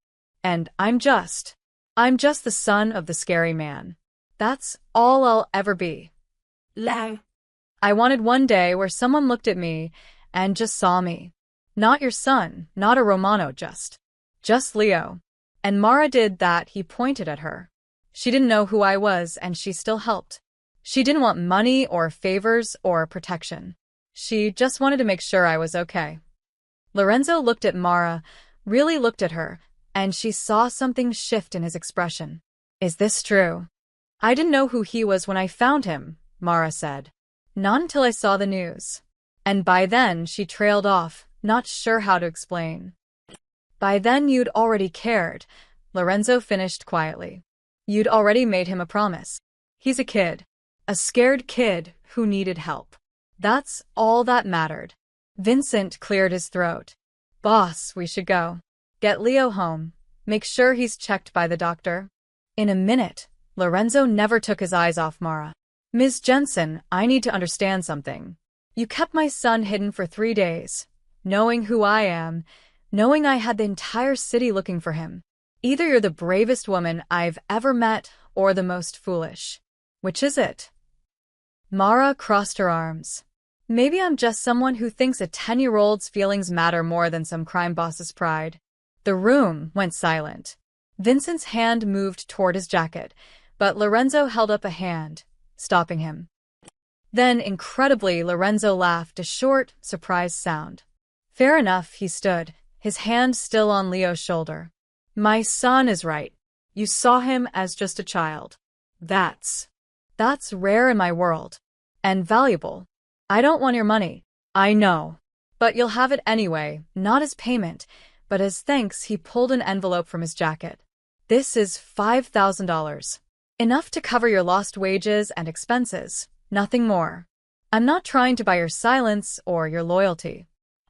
And I'm just the son of the scary man. That's all I'll ever be. Leo. I wanted one day where someone looked at me and just saw me. Not your son, not a Romano, just Leo. And Mara did that. He pointed at her. She didn't know who I was, and she still helped. She didn't want money or favors or protection. She just wanted to make sure I was okay. Lorenzo looked at Mara, really looked at her, and she saw something shift in his expression. Is this true? I didn't know who he was when I found him, Mara said. Not until I saw the news. And by then she trailed off, not sure how to explain. By then you'd already cared, Lorenzo finished quietly. You'd already made him a promise. He's a kid. A scared kid who needed help. That's all that mattered. Vincent cleared his throat. Boss, we should go. Get Leo home. Make sure he's checked by the doctor. In a minute, Lorenzo never took his eyes off Mara. Ms. Jensen, I need to understand something. You kept my son hidden for 3 days. Knowing who I am, knowing I had the entire city looking for him. Either you're the bravest woman I've ever met or the most foolish. Which is it? Mara crossed her arms. Maybe I'm just someone who thinks a 10-year-old's feelings matter more than some crime boss's pride. The room went silent. Vincent's hand moved toward his jacket, but Lorenzo held up a hand, stopping him. Then, incredibly, Lorenzo laughed, a short, surprised sound. Fair enough, he stood, his hand still on Leo's shoulder. My son is right. You saw him as just a child. That's rare in my world. And valuable. I don't want your money. I know. But you'll have it anyway, not as payment, but as thanks. He pulled an envelope from his jacket. This is $5,000. Enough to cover your lost wages and expenses, nothing more. I'm not trying to buy your silence or your loyalty.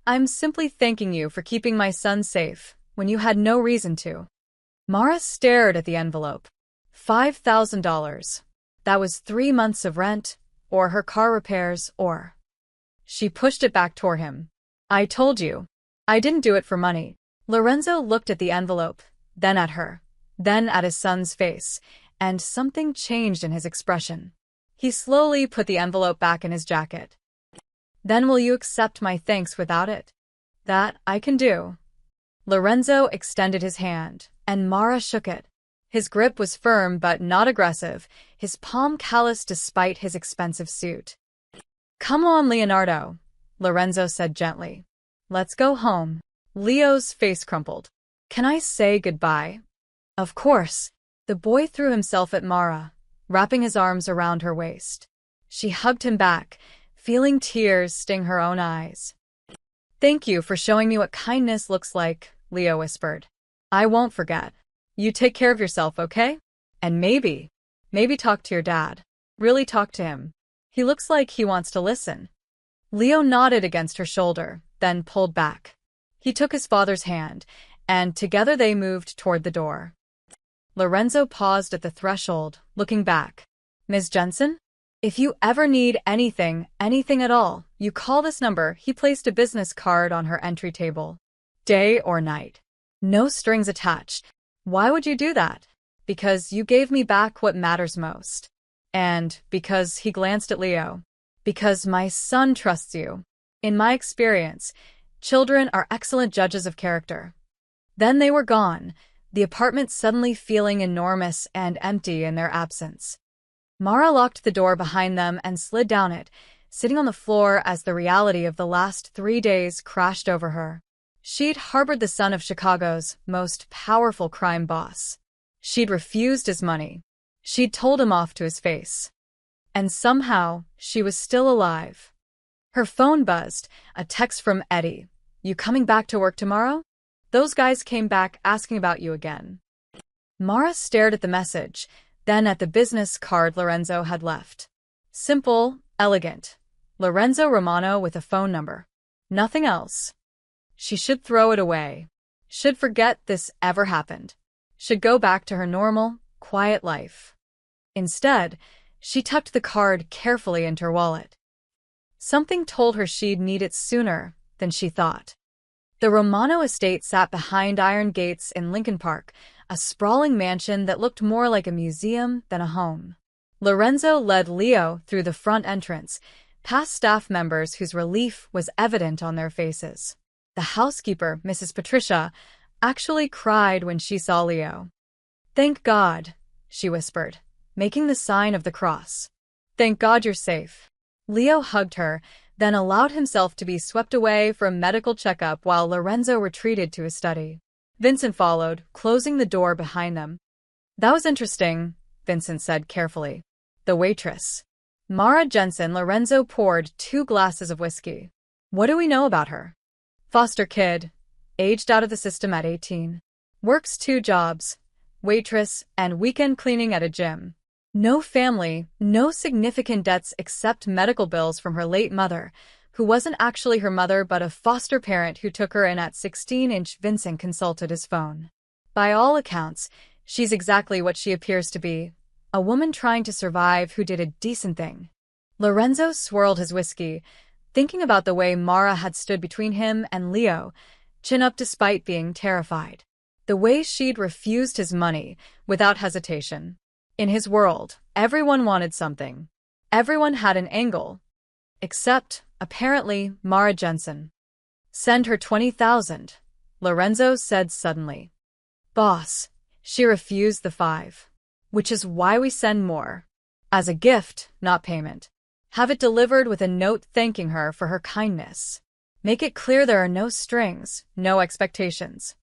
I'm simply thanking you for keeping my son safe when you had no reason to. Mara stared at the envelope. $5,000. That was 3 months of rent, or her car repairs, or... She pushed it back toward him. I told you. I didn't do it for money. Lorenzo looked at the envelope, then at her, then at his son's face, and something changed in his expression. He slowly put the envelope back in his jacket. Then will you accept my thanks without it? That I can do. Lorenzo extended his hand, and Mara shook it. His grip was firm but not aggressive, his palm calloused despite his expensive suit. Come on, Leonardo, Lorenzo said gently. Let's go home. Leo's face crumpled. Can I say goodbye? Of course. The boy threw himself at Mara, wrapping his arms around her waist. She hugged him back, feeling tears sting her own eyes. Thank you for showing me what kindness looks like, Leo whispered. I won't forget. You take care of yourself, okay? And maybe talk to your dad. Really talk to him. He looks like he wants to listen. Leo nodded against her shoulder, then pulled back. He took his father's hand, and together they moved toward the door. Lorenzo paused at the threshold, looking back. Ms. Jensen? If you ever need anything at all, you call this number. He placed a business card on her entry table. Day or night. No strings attached. Why would you do that? Because you gave me back what matters most. And because he glanced at Leo. Because my son trusts you. In my experience, children are excellent judges of character. Then they were gone, the apartment suddenly feeling enormous and empty in their absence. Mara locked the door behind them and slid down it, sitting on the floor as the reality of the last 3 days crashed over her. She'd harbored the son of Chicago's most powerful crime boss. She'd refused his money. She'd told him off to his face. And somehow, she was still alive. Her phone buzzed, a text from Eddie. You coming back to work tomorrow? Those guys came back asking about you again. Mara stared at the message, then at the business card Lorenzo had left. Simple, elegant. Lorenzo Romano with a phone number. Nothing else. She should throw it away. Should forget this ever happened. Should go back to her normal, quiet life. Instead, she tucked the card carefully into her wallet. Something told her she'd need it sooner than she thought. The Romano estate sat behind iron gates in Lincoln Park, a sprawling mansion that looked more like a museum than a home. Lorenzo led Leo through the front entrance, past staff members whose relief was evident on their faces. The housekeeper, Mrs. Patricia, actually cried when she saw Leo. "Thank God," she whispered, making the sign of the cross. "Thank God you're safe." Leo hugged her, then allowed himself to be swept away for a medical checkup while Lorenzo retreated to his study. Vincent followed, closing the door behind them. "That was interesting," Vincent said carefully. "The waitress. Mara Jensen." Lorenzo poured 2 glasses of whiskey. "What do we know about her?" "Foster kid. Aged out of the system at 18. Works 2 jobs. Waitress and weekend cleaning at a gym. No family, no significant debts except medical bills from her late mother, who wasn't actually her mother but a foster parent who took her in at 16-inch." Vincent consulted his phone. "By all accounts, she's exactly what she appears to be, a woman trying to survive who did a decent thing." Lorenzo swirled his whiskey, thinking about the way Mara had stood between him and Leo, chin up despite being terrified. The way she'd refused his money without hesitation. In his world, everyone wanted something. Everyone had an angle. Except, apparently, Mara Jensen. "Send her 20,000, Lorenzo said suddenly. "Boss, she refused the 5. Which is why we send more. As a gift, not payment. Have it delivered with a note thanking her for her kindness. Make it clear there are no strings, no expectations."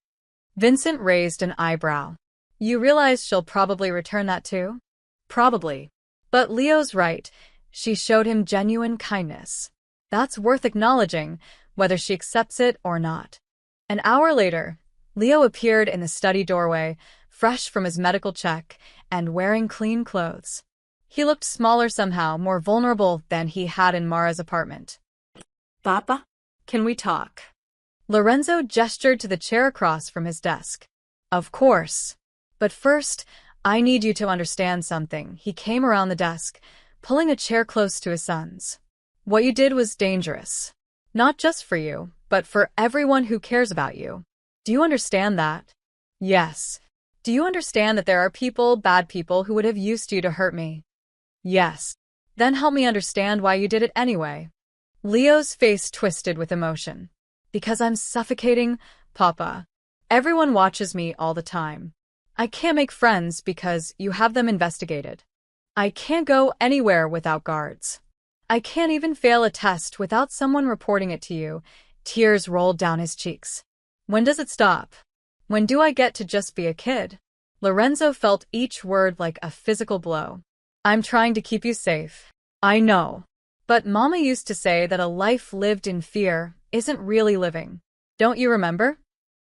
Vincent raised an eyebrow. "You realize she'll probably return that too?" "Probably. But Leo's right. She showed him genuine kindness. That's worth acknowledging, whether she accepts it or not." An hour later, Leo appeared in the study doorway, fresh from his medical check and wearing clean clothes. He looked smaller somehow, more vulnerable than he had in Mara's apartment. "Papa? Can we talk?" Lorenzo gestured to the chair across from his desk. "Of course. But first, I need you to understand something." He came around the desk, pulling a chair close to his son's. "What you did was dangerous. Not just for you, but for everyone who cares about you. Do you understand that?" "Yes." "Do you understand that there are people, bad people, who would have used you to hurt me?" "Yes." "Then help me understand why you did it anyway." Leo's face twisted with emotion. "Because I'm suffocating, Papa. Everyone watches me all the time. I can't make friends because you have them investigated. I can't go anywhere without guards. I can't even fail a test without someone reporting it to you." Tears rolled down his cheeks. "When does it stop? When do I get to just be a kid?" Lorenzo felt each word like a physical blow. "I'm trying to keep you safe. I know. But Mama used to say that a life lived in fear isn't really living. Don't you remember?"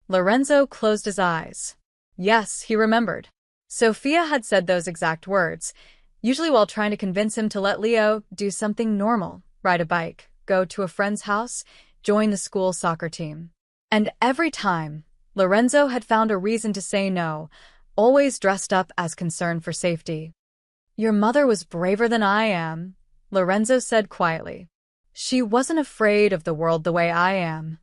Lorenzo closed his eyes. Yes, he remembered. Sophia had said those exact words, usually while trying to convince him to let Leo do something normal, ride a bike, go to a friend's house, join the school soccer team. And every time, Lorenzo had found a reason to say no, always dressed up as concern for safety. "Your mother was braver than I am," Lorenzo said quietly. "She wasn't afraid of the world the way I am."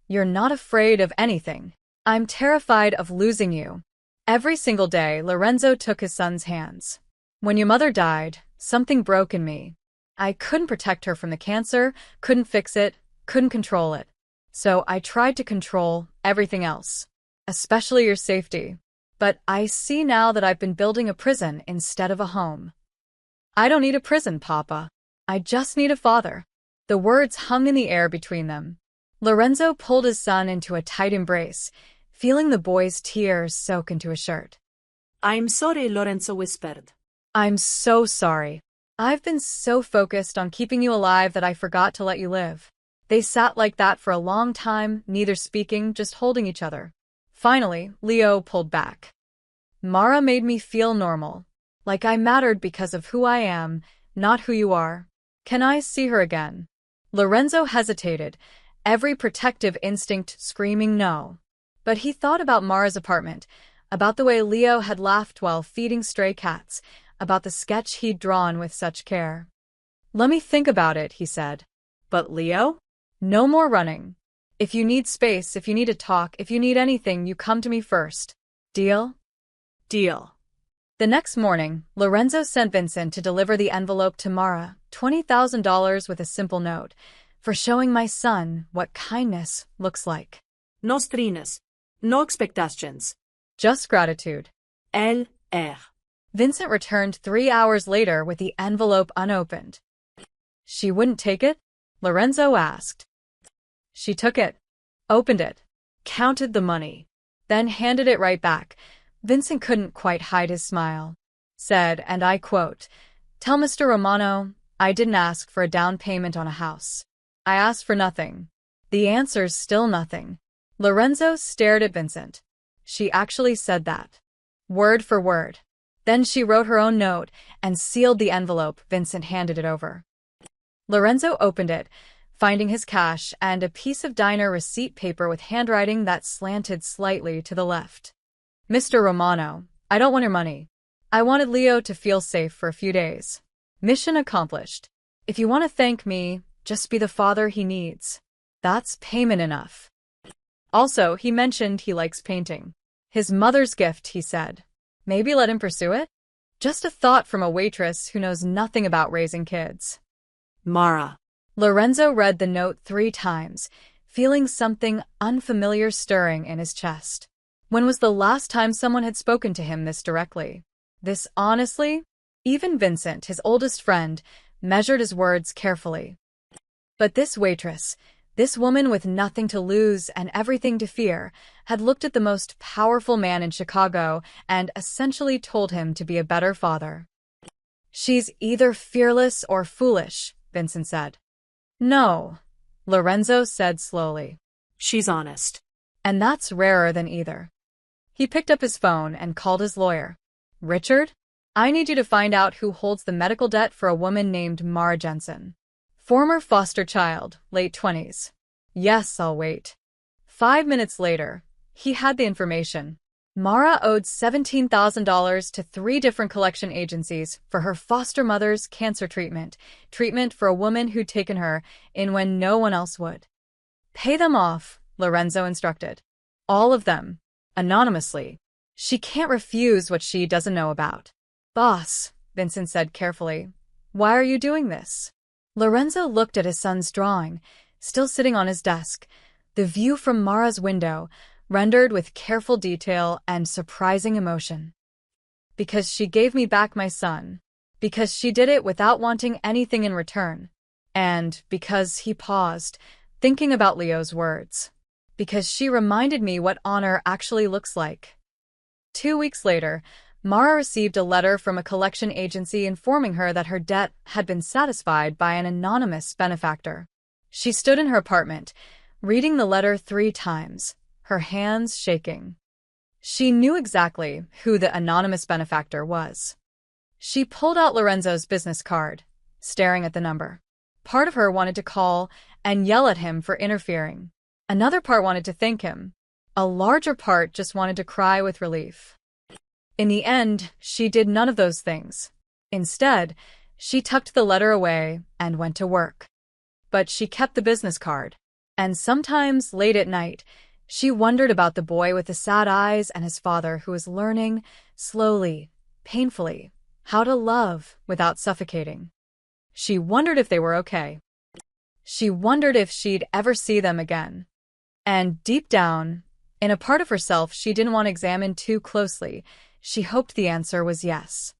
"You're not afraid of anything. I'm terrified of losing you." Every single day, Lorenzo took his son's hands. "When your mother died, something broke in me. I couldn't protect her from the cancer, couldn't fix it, couldn't control it. So I tried to control everything else, especially your safety. But I see now that I've been building a prison instead of a home." "I don't need a prison, Papa. I just need a father." The words hung in the air between them. Lorenzo pulled his son into a tight embrace, feeling the boy's tears soak into his shirt. I'm sorry, Lorenzo whispered. I'm so sorry. I've been so focused on keeping you alive that I forgot to let you live. They sat like that for a long time, neither speaking, just holding each other. Finally, Leo pulled back. Mara made me feel normal. Like I mattered because of who I am, not who you are. Can I see her again? Lorenzo hesitated, every protective instinct screaming no. But he thought about Mara's apartment, about the way Leo had laughed while feeding stray cats, about the sketch he'd drawn with such care. Let me think about it, he said. But Leo? No more running. If you need space, if you need to talk, if you need anything, you come to me first. Deal? Deal. The next morning, Lorenzo sent Vincent to deliver the envelope to Mara, $20,000 with a simple note, for showing my son what kindness looks like. No strings. No expectations. Just gratitude. LR. Vincent returned 3 hours later with the envelope unopened. She wouldn't take it? Lorenzo asked. She took it, opened it, counted the money, then handed it right back. Vincent couldn't quite hide his smile. Said, and I quote, "Tell Mr. Romano, I didn't ask for a down payment on a house. I asked for nothing." The answer's still nothing. Lorenzo stared at Vincent. She actually said that. Word for word. Then she wrote her own note and sealed the envelope. Vincent handed it over. Lorenzo opened it, finding his cash and a piece of diner receipt paper with handwriting that slanted slightly to the left. Mr. Romano, I don't want your money. I wanted Leo to feel safe for a few days. Mission accomplished. If you want to thank me, just be the father he needs. That's payment enough. Also, he mentioned he likes painting. His mother's gift, he said. Maybe let him pursue it? Just a thought from a waitress who knows nothing about raising kids. Mara. Lorenzo read the note 3 times, feeling something unfamiliar stirring in his chest. When was the last time someone had spoken to him this directly? This honestly? Even Vincent, his oldest friend, measured his words carefully. But this waitress, this woman with nothing to lose and everything to fear, had looked at the most powerful man in Chicago and essentially told him to be a better father. She's either fearless or foolish, Vincent said. No, Lorenzo said slowly. She's honest. And that's rarer than either. He picked up his phone and called his lawyer. Richard? I need you to find out who holds the medical debt for a woman named Mara Jensen. Former foster child, late 20s. Yes, I'll wait. 5 minutes later, he had the information. Mara owed $17,000 to 3 different collection agencies for her foster mother's cancer treatment for a woman who'd taken her in when no one else would. Pay them off, Lorenzo instructed. All of them. Anonymously. She can't refuse what she doesn't know about. Boss, Vincent said carefully, why are you doing this? Lorenzo looked at his son's drawing, still sitting on his desk, the view from Mara's window, rendered with careful detail and surprising emotion. Because she gave me back my son. Because she did it without wanting anything in return. And because he paused, thinking about Leo's words. Because she reminded me what honor actually looks like. 2 weeks later, Mara received a letter from a collection agency informing her that her debt had been satisfied by an anonymous benefactor. She stood in her apartment, reading the letter 3 times, her hands shaking. She knew exactly who the anonymous benefactor was. She pulled out Lorenzo's business card, staring at the number. Part of her wanted to call and yell at him for interfering. Another part wanted to thank him. A larger part just wanted to cry with relief. In the end, she did none of those things. Instead, she tucked the letter away and went to work. But she kept the business card. And sometimes, late at night, she wondered about the boy with the sad eyes and his father who was learning, slowly, painfully, how to love without suffocating. She wondered if they were okay. She wondered if she'd ever see them again. And deep down, in a part of herself she didn't want to examine too closely, she hoped the answer was yes.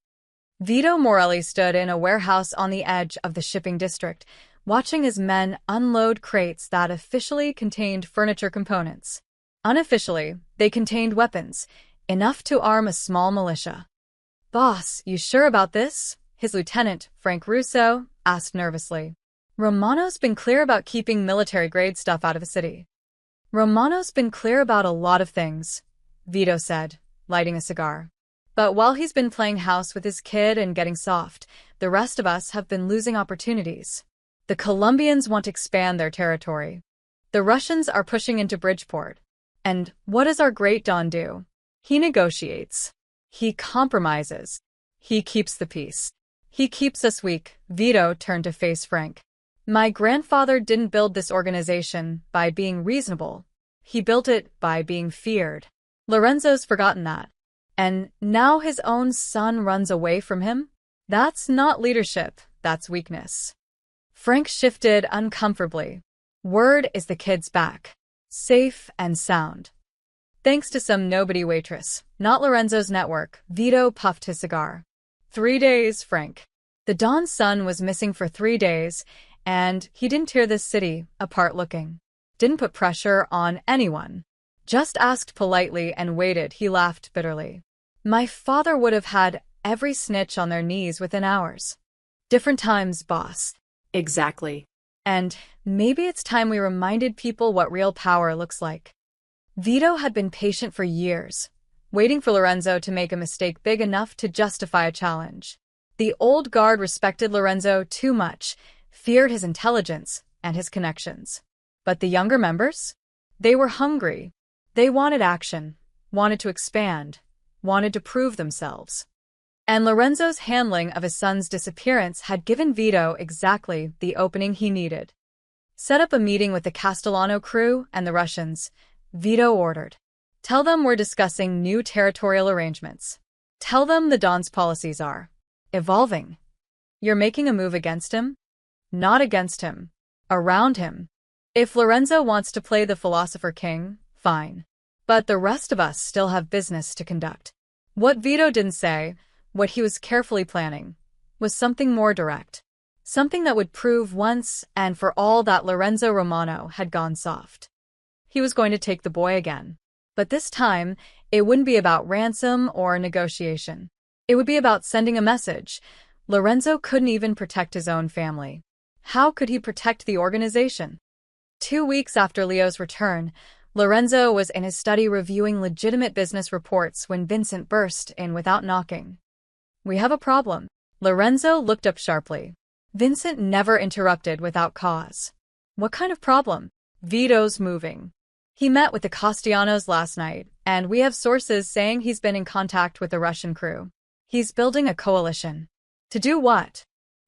Vito Morelli stood in a warehouse on the edge of the shipping district, watching his men unload crates that officially contained furniture components. Unofficially, they contained weapons, enough to arm a small militia. Boss, you sure about this? His lieutenant, Frank Russo, asked nervously. Romano's been clear about keeping military-grade stuff out of the city. Romano's been clear about a lot of things, Vito said, lighting a cigar. But while he's been playing house with his kid and getting soft, the rest of us have been losing opportunities. The Colombians want to expand their territory. The Russians are pushing into Bridgeport. And what does our great Don do? He negotiates. He compromises. He keeps the peace. He keeps us weak. Vito turned to face Frank. My grandfather didn't build this organization by being reasonable. He built it by being feared. Lorenzo's forgotten that. And now his own son runs away from him? That's not leadership, that's weakness. Frank shifted uncomfortably. Word is the kid's back. Safe and sound. Thanks to some nobody waitress, not Lorenzo's network, Vito puffed his cigar. 3 days, Frank. The Don's son was missing for 3 days, and he didn't tear this city apart looking. Didn't put pressure on anyone. Just asked politely and waited. He laughed bitterly. My father would have had every snitch on their knees within hours. Different times, boss. Exactly. And maybe it's time we reminded people what real power looks like. Vito had been patient for years, waiting for Lorenzo to make a mistake big enough to justify a challenge. The old guard respected Lorenzo too much, feared his intelligence and his connections. But the younger members? They were hungry. They wanted action, wanted to expand, wanted to prove themselves. And Lorenzo's handling of his son's disappearance had given Vito exactly the opening he needed. Set up a meeting with the Castellano crew and the Russians, Vito ordered. Tell them we're discussing new territorial arrangements. Tell them the Don's policies are evolving. You're making a move against him? Not against him. Around him. If Lorenzo wants to play the philosopher king, fine. But the rest of us still have business to conduct. What Vito didn't say, what he was carefully planning, was something more direct. Something that would prove once and for all that Lorenzo Romano had gone soft. He was going to take the boy again. But this time, it wouldn't be about ransom or negotiation. It would be about sending a message. Lorenzo couldn't even protect his own family. How could he protect the organization? 2 weeks after Leo's return, Lorenzo was in his study reviewing legitimate business reports when Vincent burst in without knocking. We have a problem. Lorenzo looked up sharply. Vincent never interrupted without cause. What kind of problem? Vito's moving. He met with the Castellanos last night, and we have sources saying he's been in contact with the Russian crew. He's building a coalition. To do what?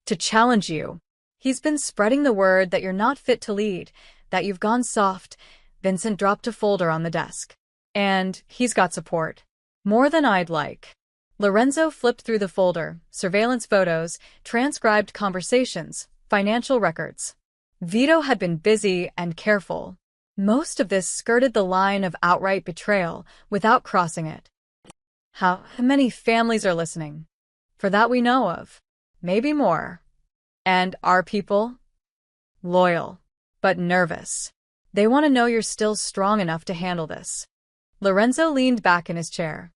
To challenge you. He's been spreading the word that you're not fit to lead, that you've gone soft. Vincent dropped a folder on the desk. And he's got support. More than I'd like. Lorenzo flipped through the folder, surveillance photos, transcribed conversations, financial records. Vito had been busy and careful. Most of this skirted the line of outright betrayal without crossing it. How many families are listening? For that we know of. Maybe more. And our people? Loyal, but nervous. They want to know you're still strong enough to handle this. Lorenzo leaned back in his chair.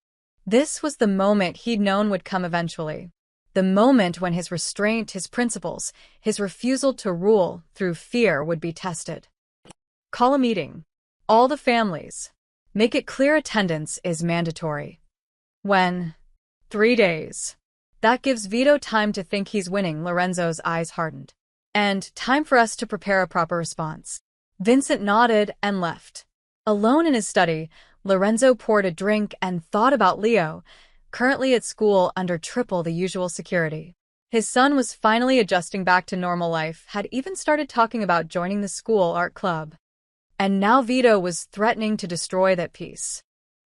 This was the moment he'd known would come eventually. The moment when his restraint, his principles, his refusal to rule through fear would be tested. Call a meeting. All the families. Make it clear attendance is mandatory. When? 3 days. That gives Vito time to think he's winning. Lorenzo's eyes hardened. And time for us to prepare a proper response. Vincent nodded and left. Alone in his study, Lorenzo poured a drink and thought about Leo, currently at school under triple the usual security. His son was finally adjusting back to normal life, had even started talking about joining the school art club. And now Vito was threatening to destroy that peace.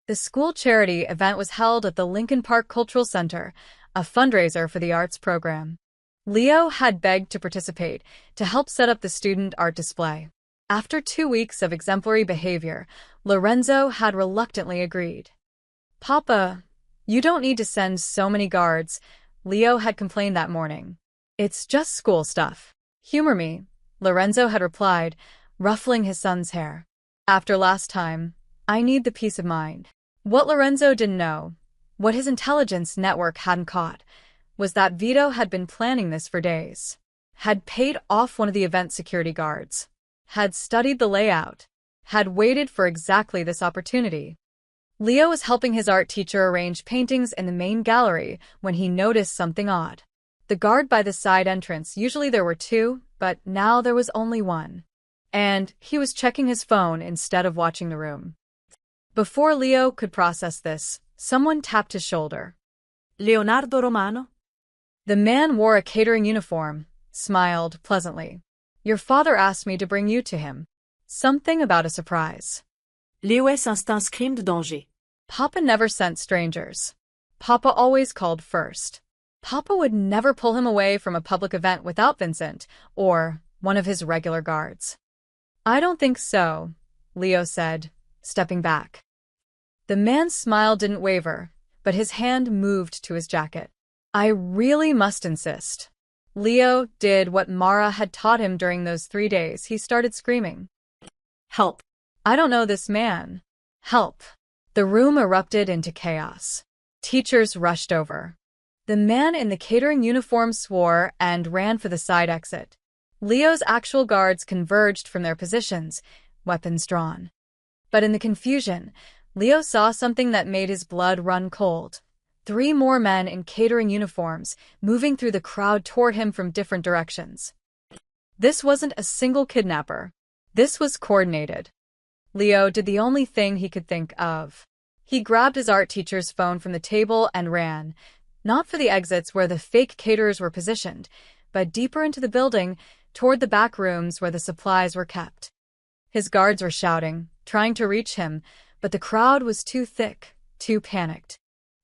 The school charity event was held at the Lincoln Park Cultural Center, a fundraiser for the arts program. Leo had begged to participate, to help set up the student art display. After 2 weeks of exemplary behavior, Lorenzo had reluctantly agreed. Papa, you don't need to send so many guards, Leo had complained that morning. It's just school stuff. Humor me, Lorenzo had replied, ruffling his son's hair. After last time, I need the peace of mind. What Lorenzo didn't know, what his intelligence network hadn't caught, was that Vito had been planning this for days, had paid off one of the event security guards, had studied the layout, had waited for exactly this opportunity. Leo was helping his art teacher arrange paintings in the main gallery when he noticed something odd. The guard by the side entrance, usually there were two, but now there was only one. And he was checking his phone instead of watching the room. Before Leo could process this, someone tapped his shoulder. Leonardo Romano? The man wore a catering uniform, smiled pleasantly. Your father asked me to bring you to him. Something about a surprise. Leo est un crime de danger. Papa never sent strangers. Papa always called first. Papa would never pull him away from a public event without Vincent or one of his regular guards. I don't think so, Leo said, stepping back. The man's smile didn't waver, but his hand moved to his jacket. I really must insist. Leo did what Mara had taught him during those 3 days. He started screaming. Help. I don't know this man. Help. The room erupted into chaos. Teachers rushed over. The man in the catering uniform swore and ran for the side exit. Leo's actual guards converged from their positions, weapons drawn. But in the confusion, Leo saw something that made his blood run cold. 3 more men in catering uniforms, moving through the crowd toward him from different directions. This wasn't a single kidnapper. This was coordinated. Leo did the only thing he could think of. He grabbed his art teacher's phone from the table and ran, not for the exits where the fake caterers were positioned, but deeper into the building, toward the back rooms where the supplies were kept. His guards were shouting, trying to reach him, but the crowd was too thick, too panicked.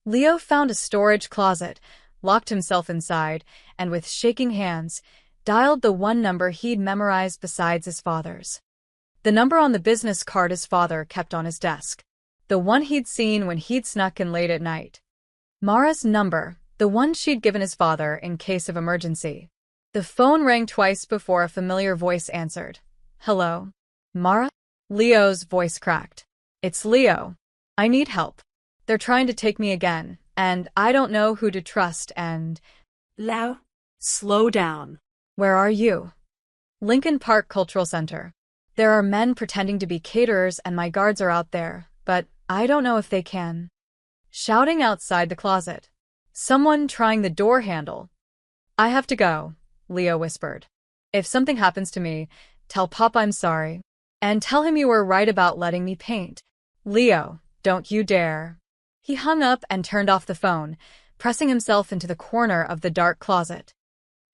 Leo found a storage closet, locked himself inside, and with shaking hands, dialed the one number he'd memorized besides his father's. The number on the business card his father kept on his desk. The one he'd seen when he'd snuck in late at night. Mara's number, the one she'd given his father in case of emergency. The phone rang twice before a familiar voice answered. Hello? Mara? Leo's voice cracked. It's Leo. I need help. They're trying to take me again, and I don't know who to trust and… Leo, slow down. Where are you? Lincoln Park Cultural Center. There are men pretending to be caterers and my guards are out there, but I don't know if they can. Shouting outside the closet. Someone trying the door handle. I have to go, Leo whispered. If something happens to me, tell Papa I'm sorry. And tell him you were right about letting me paint. Leo, don't you dare. He hung up and turned off the phone, pressing himself into the corner of the dark closet.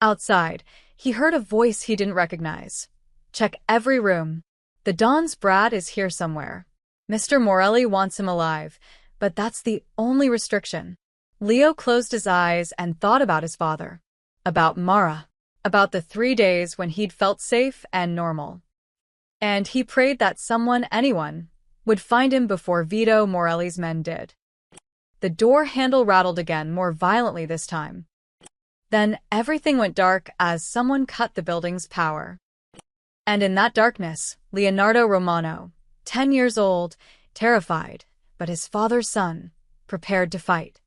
Outside, he heard a voice he didn't recognize. Check every room. The Don's brat is here somewhere. Mr. Morelli wants him alive, but that's the only restriction. Leo closed his eyes and thought about his father. About Mara. About the 3 days when he'd felt safe and normal. And he prayed that someone, anyone, would find him before Vito Morelli's men did. The door handle rattled again, more violently this time. Then everything went dark as someone cut the building's power. And in that darkness, Leonardo Romano, 10 years old, terrified, but his father's son, prepared to fight.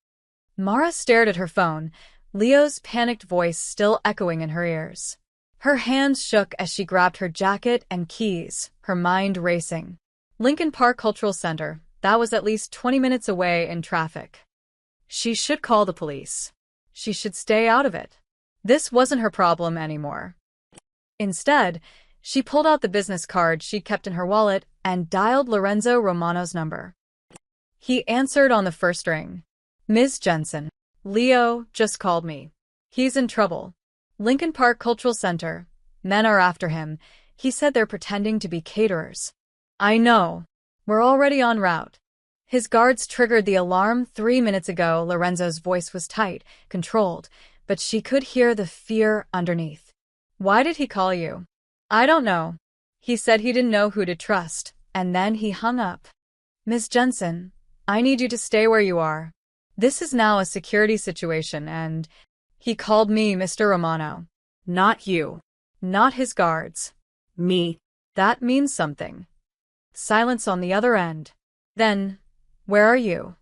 Mara stared at her phone, Leo's panicked voice still echoing in her ears. Her hands shook as she grabbed her jacket and keys, her mind racing. Lincoln Park Cultural Center, that was at least 20 minutes away in traffic. She should call the police. She should stay out of it. This wasn't her problem anymore. Instead, she pulled out the business card she'd kept in her wallet and dialed Lorenzo Romano's number. He answered on the first ring. Ms. Jensen. Leo just called me. He's in trouble. Lincoln Park Cultural Center. Men are after him. He said they're pretending to be caterers. I know. We're already en route. His guards triggered the alarm 3 minutes ago. Lorenzo's voice was tight, controlled, but she could hear the fear underneath. Why did he call you? I don't know. He said he didn't know who to trust, and then he hung up. Ms. Jensen, I need you to stay where you are. This is now a security situation and… He called me Mr. Romano. Not you. Not his guards. Me. That means something. Silence on the other end. Then, Where are you?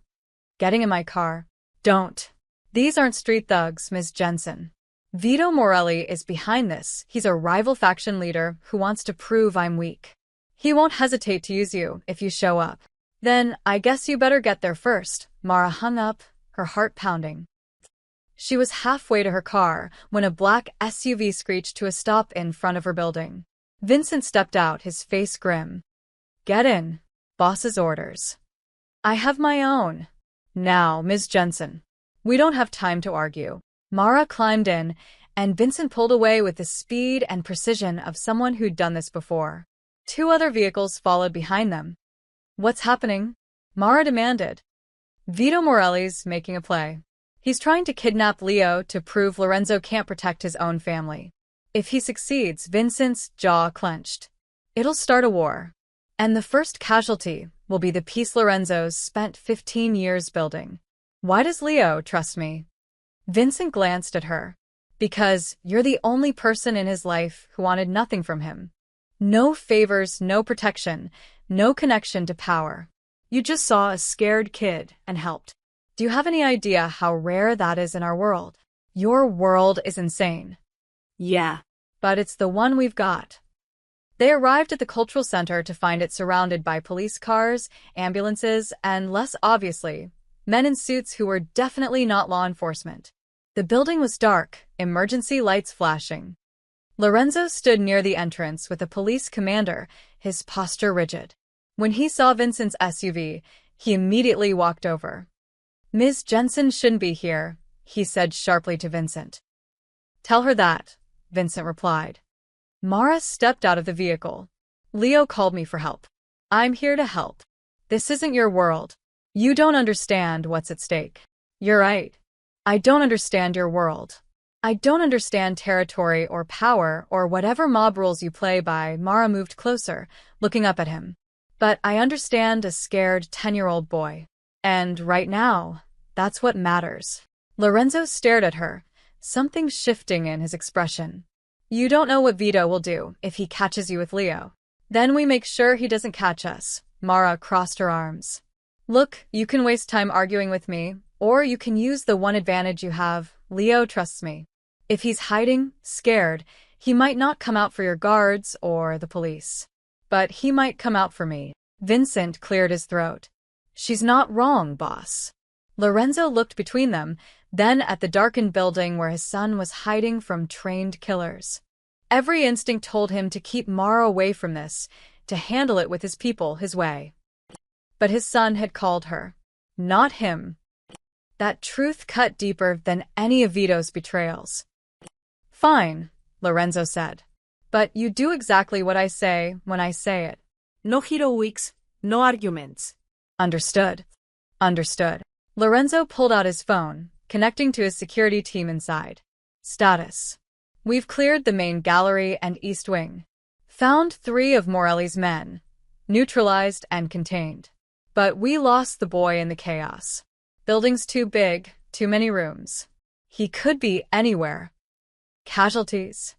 Getting in my car. Don't. These aren't street thugs, Ms. Jensen. Vito Morelli is behind this. He's a rival faction leader who wants to prove I'm weak. He won't hesitate to use you if you show up. Then I guess you better get there first. Mara hung up, her heart pounding. She was halfway to her car when a black SUV screeched to a stop in front of her building. Vincent stepped out, his face grim. Get in. Boss's orders. I have my own. Now, Ms. Jensen. We don't have time to argue. Mara climbed in, and Vincent pulled away with the speed and precision of someone who'd done this before. 2 other vehicles followed behind them. What's happening? Mara demanded. Vito Morelli's making a play. He's trying to kidnap Leo to prove Lorenzo can't protect his own family. If he succeeds, Vincent's jaw clenched. It'll start a war. And the first casualty will be the peace Lorenzo's spent 15 years building. Why does Leo trust me? Vincent glanced at her. Because you're the only person in his life who wanted nothing from him. No favors, no protection, no connection to power. You just saw a scared kid and helped. Do you have any idea how rare that is in our world? Your world is insane. Yeah. But it's the one we've got. They arrived at the cultural center to find it surrounded by police cars, ambulances, and, less obviously, men in suits who were definitely not law enforcement. The building was dark, emergency lights flashing. Lorenzo stood near the entrance with a police commander, his posture rigid. When he saw Vincent's SUV, he immediately walked over. Ms. Jensen shouldn't be here, he said sharply to Vincent. Tell her that, Vincent replied. Mara stepped out of the vehicle. Leo called me for help. I'm here to help. This isn't your world. You don't understand what's at stake. You're right. I don't understand your world. I don't understand territory or power or whatever mob rules you play by. Mara moved closer, looking up at him. But I understand a scared 10-year-old boy. And right now, that's what matters. Lorenzo stared at her, something shifting in his expression. You don't know what Vito will do if he catches you with Leo. Then we make sure he doesn't catch us. Mara crossed her arms. Look, you can waste time arguing with me, or you can use the one advantage you have. Leo trusts me. If he's hiding, scared, he might not come out for your guards or the police. But he might come out for me. Vincent cleared his throat. She's not wrong, boss. Lorenzo looked between them, then at the darkened building where his son was hiding from trained killers. Every instinct told him to keep Mara away from this, to handle it with his people his way. But his son had called her. Not him. That truth cut deeper than any of Vito's betrayals. Fine, Lorenzo said. But you do exactly what I say when I say it. No heroics, no arguments. Understood. Understood. Lorenzo pulled out his phone, connecting to his security team inside. Status. We've cleared the main gallery and east wing. Found 3 of Morelli's men. Neutralized and contained. But we lost the boy in the chaos. Building's too big, too many rooms. He could be anywhere. Casualties.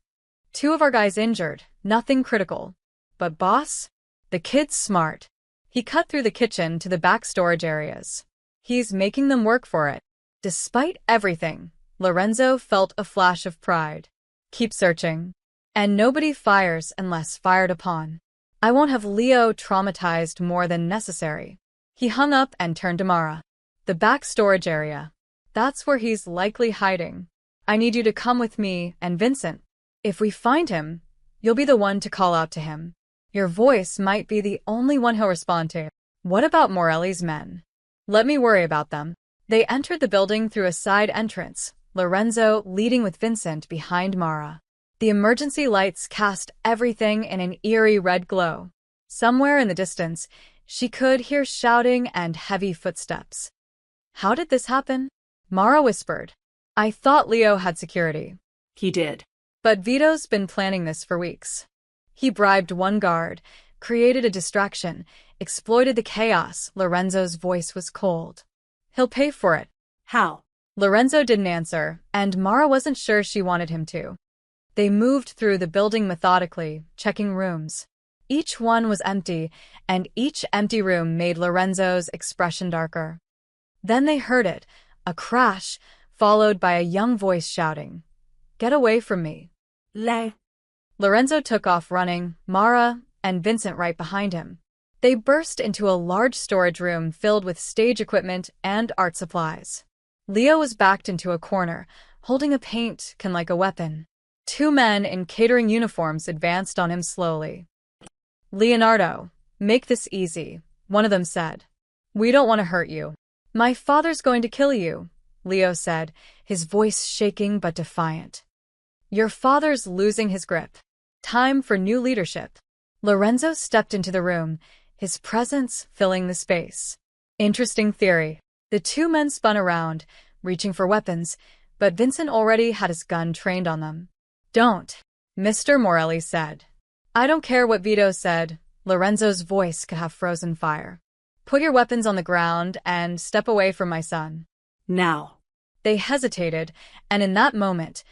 2 of our guys injured, nothing critical. But boss? The kid's smart. He cut through the kitchen to the back storage areas. He's making them work for it. Despite everything, Lorenzo felt a flash of pride. Keep searching. And nobody fires unless fired upon. I won't have Leo traumatized more than necessary. He hung up and turned to Mara. The back storage area. That's where he's likely hiding. I need you to come with me and Vincent. If we find him, you'll be the one to call out to him. Your voice might be the only one he'll respond to. What about Morelli's men? Let me worry about them. They entered the building through a side entrance, Lorenzo leading with Vincent behind Mara. The emergency lights cast everything in an eerie red glow. Somewhere in the distance, she could hear shouting and heavy footsteps. How did this happen? Mara whispered. I thought Leo had security. He did. But Vito's been planning this for weeks. He bribed one guard, created a distraction, exploited the chaos. Lorenzo's voice was cold. He'll pay for it. How? Lorenzo didn't answer, and Mara wasn't sure she wanted him to. They moved through the building methodically, checking rooms. Each one was empty, and each empty room made Lorenzo's expression darker. Then they heard it, a crash, followed by a young voice shouting, "Get away from me." Le. Lorenzo took off running, Mara and Vincent right behind him. They burst into a large storage room filled with stage equipment and art supplies. Leo was backed into a corner, holding a paint can like a weapon. Two men in catering uniforms advanced on him slowly. "Leonardo, make this easy," one of them said. "We don't want to hurt you." "My father's going to kill you," Leo said, his voice shaking but defiant. "Your father's losing his grip. Time for new leadership." Lorenzo stepped into the room, his presence filling the space. Interesting theory. The two men spun around, reaching for weapons, but Vincent already had his gun trained on them. "Don't," Mr. Morelli said. "I don't care what Vito said." Lorenzo's voice could have frozen fire. "Put your weapons on the ground and step away from my son." Now. They hesitated, and in that moment,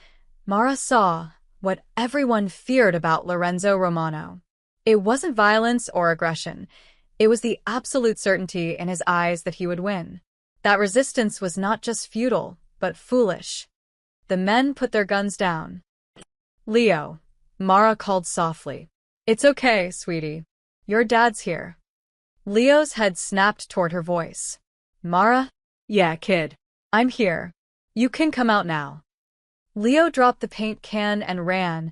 Mara saw what everyone feared about Lorenzo Romano. It wasn't violence or aggression. It was the absolute certainty in his eyes that he would win. That resistance was not just futile, but foolish. The men put their guns down. "Leo," Mara called softly. "It's okay, sweetie. Your dad's here." Leo's head snapped toward her voice. "Mara?" Yeah, kid. "I'm here. You can come out now." Leo dropped the paint can and ran,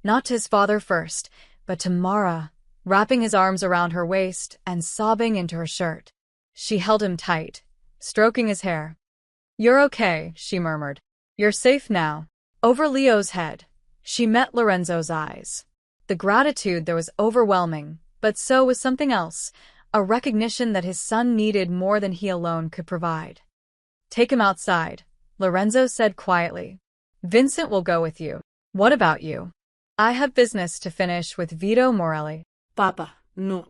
not to his father first, but to Mara, wrapping his arms around her waist and sobbing into her shirt. She held him tight, stroking his hair. "You're okay," she murmured. "You're safe now." Over Leo's head, she met Lorenzo's eyes. The gratitude there was overwhelming, but so was something else, a recognition that his son needed more than he alone could provide. "Take him outside," Lorenzo said quietly. "Vincent will go with you." "What about you?" "I have business to finish with Vito Morelli." Papa, no.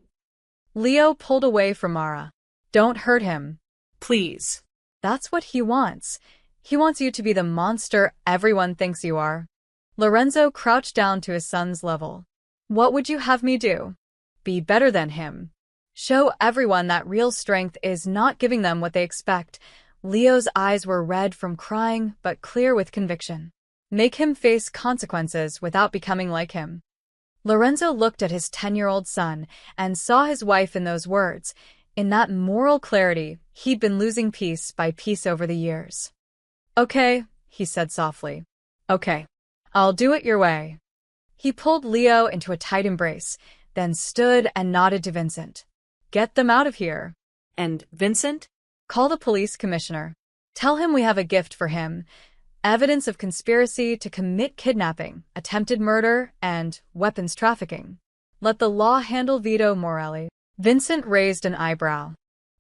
Leo pulled away from Mara. "Don't hurt him." Please. "That's what he wants. He wants you to be the monster everyone thinks you are." Lorenzo crouched down to his son's level. "What would you have me do?" "Be better than him. Show everyone that real strength is not giving them what they expect." Leo's eyes were red from crying, but clear with conviction. "Make him face consequences without becoming like him." Lorenzo looked at his 10-year-old son and saw his wife in those words. In that moral clarity, he'd been losing piece by piece over the years. "Okay," he said softly. "Okay. I'll do it your way." He pulled Leo into a tight embrace, then stood and nodded to Vincent. "Get them out of here." And Vincent? "Call the police commissioner. Tell him we have a gift for him. Evidence of conspiracy to commit kidnapping, attempted murder, and weapons trafficking. Let the law handle Vito Morelli." Vincent raised an eyebrow.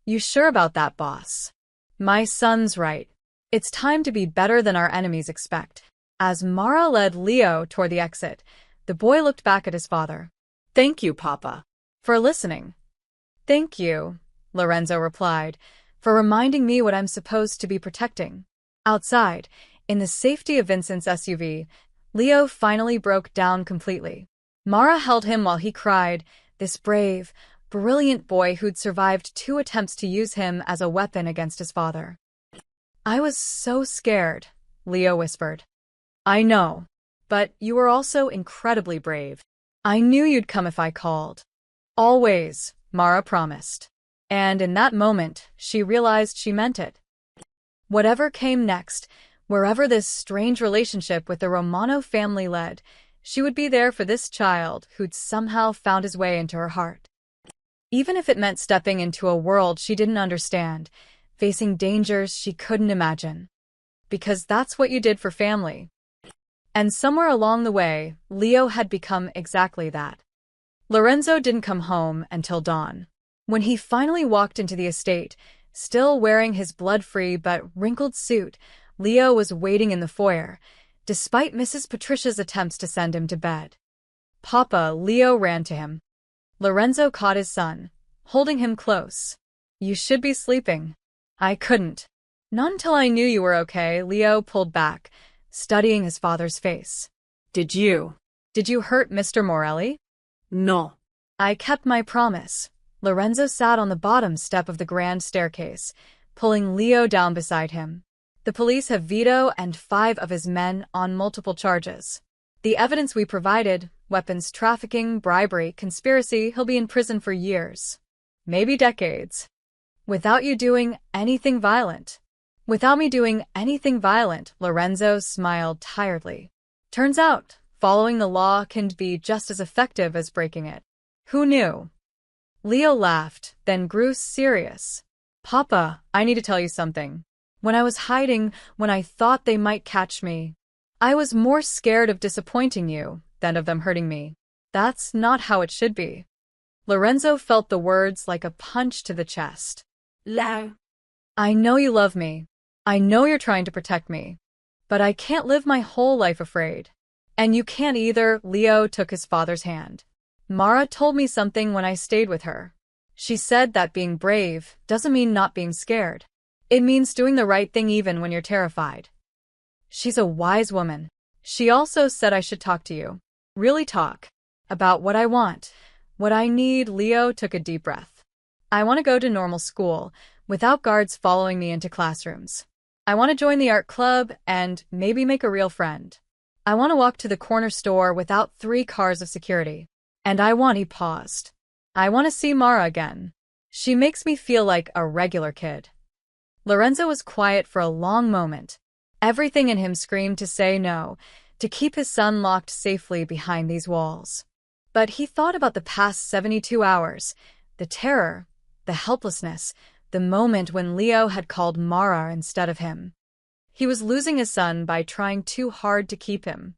"You sure about that, boss?" "My son's right. It's time to be better than our enemies expect." As Mara led Leo toward the exit, the boy looked back at his father. Thank you, Papa. "For listening." "Thank you," Lorenzo replied, "for reminding me what I'm supposed to be protecting." Outside, in the safety of Vincent's SUV, Leo finally broke down completely. Mara held him while he cried, this brave, brilliant boy who'd survived 2 attempts to use him as a weapon against his father. "I was so scared," Leo whispered. "I know, but you were also incredibly brave. I knew you'd come if I called." "Always," Mara promised. And in that moment, she realized she meant it. Whatever came next, wherever this strange relationship with the Romano family led, she would be there for this child who'd somehow found his way into her heart. Even if it meant stepping into a world she didn't understand, facing dangers she couldn't imagine. Because that's what you did for family. And somewhere along the way, Leo had become exactly that. Lorenzo didn't come home until dawn. When he finally walked into the estate, still wearing his blood-free but wrinkled suit, Leo was waiting in the foyer, despite Mrs. Patricia's attempts to send him to bed. "Papa," Leo ran to him. Lorenzo caught his son, holding him close. "You should be sleeping." "I couldn't." "Not until I knew you were okay." Leo pulled back, studying his father's face. Did you hurt Mr. Morelli?" No. I kept my promise. Lorenzo sat on the bottom step of the grand staircase, pulling Leo down beside him. The police have Vito and 5 of his men on multiple charges. The evidence we provided, weapons trafficking, bribery, conspiracy, he'll be in prison for years. Maybe decades. Without you doing anything violent. Without me doing anything violent, Lorenzo smiled tiredly. Turns out, following the law can be just as effective as breaking it. Who knew? Leo laughed, then grew serious. Papa, I need to tell you something. When I was hiding, when I thought they might catch me, I was more scared of disappointing you than of them hurting me. That's not how it should be. Lorenzo felt the words like a punch to the chest. Leo. I know you love me. I know you're trying to protect me. But I can't live my whole life afraid. And you can't either. Leo took his father's hand. Mara told me something when I stayed with her. She said that being brave doesn't mean not being scared. It means doing the right thing even when you're terrified. She's a wise woman. She also said I should talk to you. Really talk. About what I want. What I need. Leo took a deep breath. I want to go to normal school, without guards following me into classrooms. I want to join the art club and maybe make a real friend. I want to walk to the corner store without 3 cars of security. And he paused. I want to see Mara again. She makes me feel like a regular kid. Lorenzo was quiet for a long moment. Everything in him screamed to say no, to keep his son locked safely behind these walls. But he thought about the past 72 hours, the terror, the helplessness, the moment when Leo had called Mara instead of him. He was losing his son by trying too hard to keep him.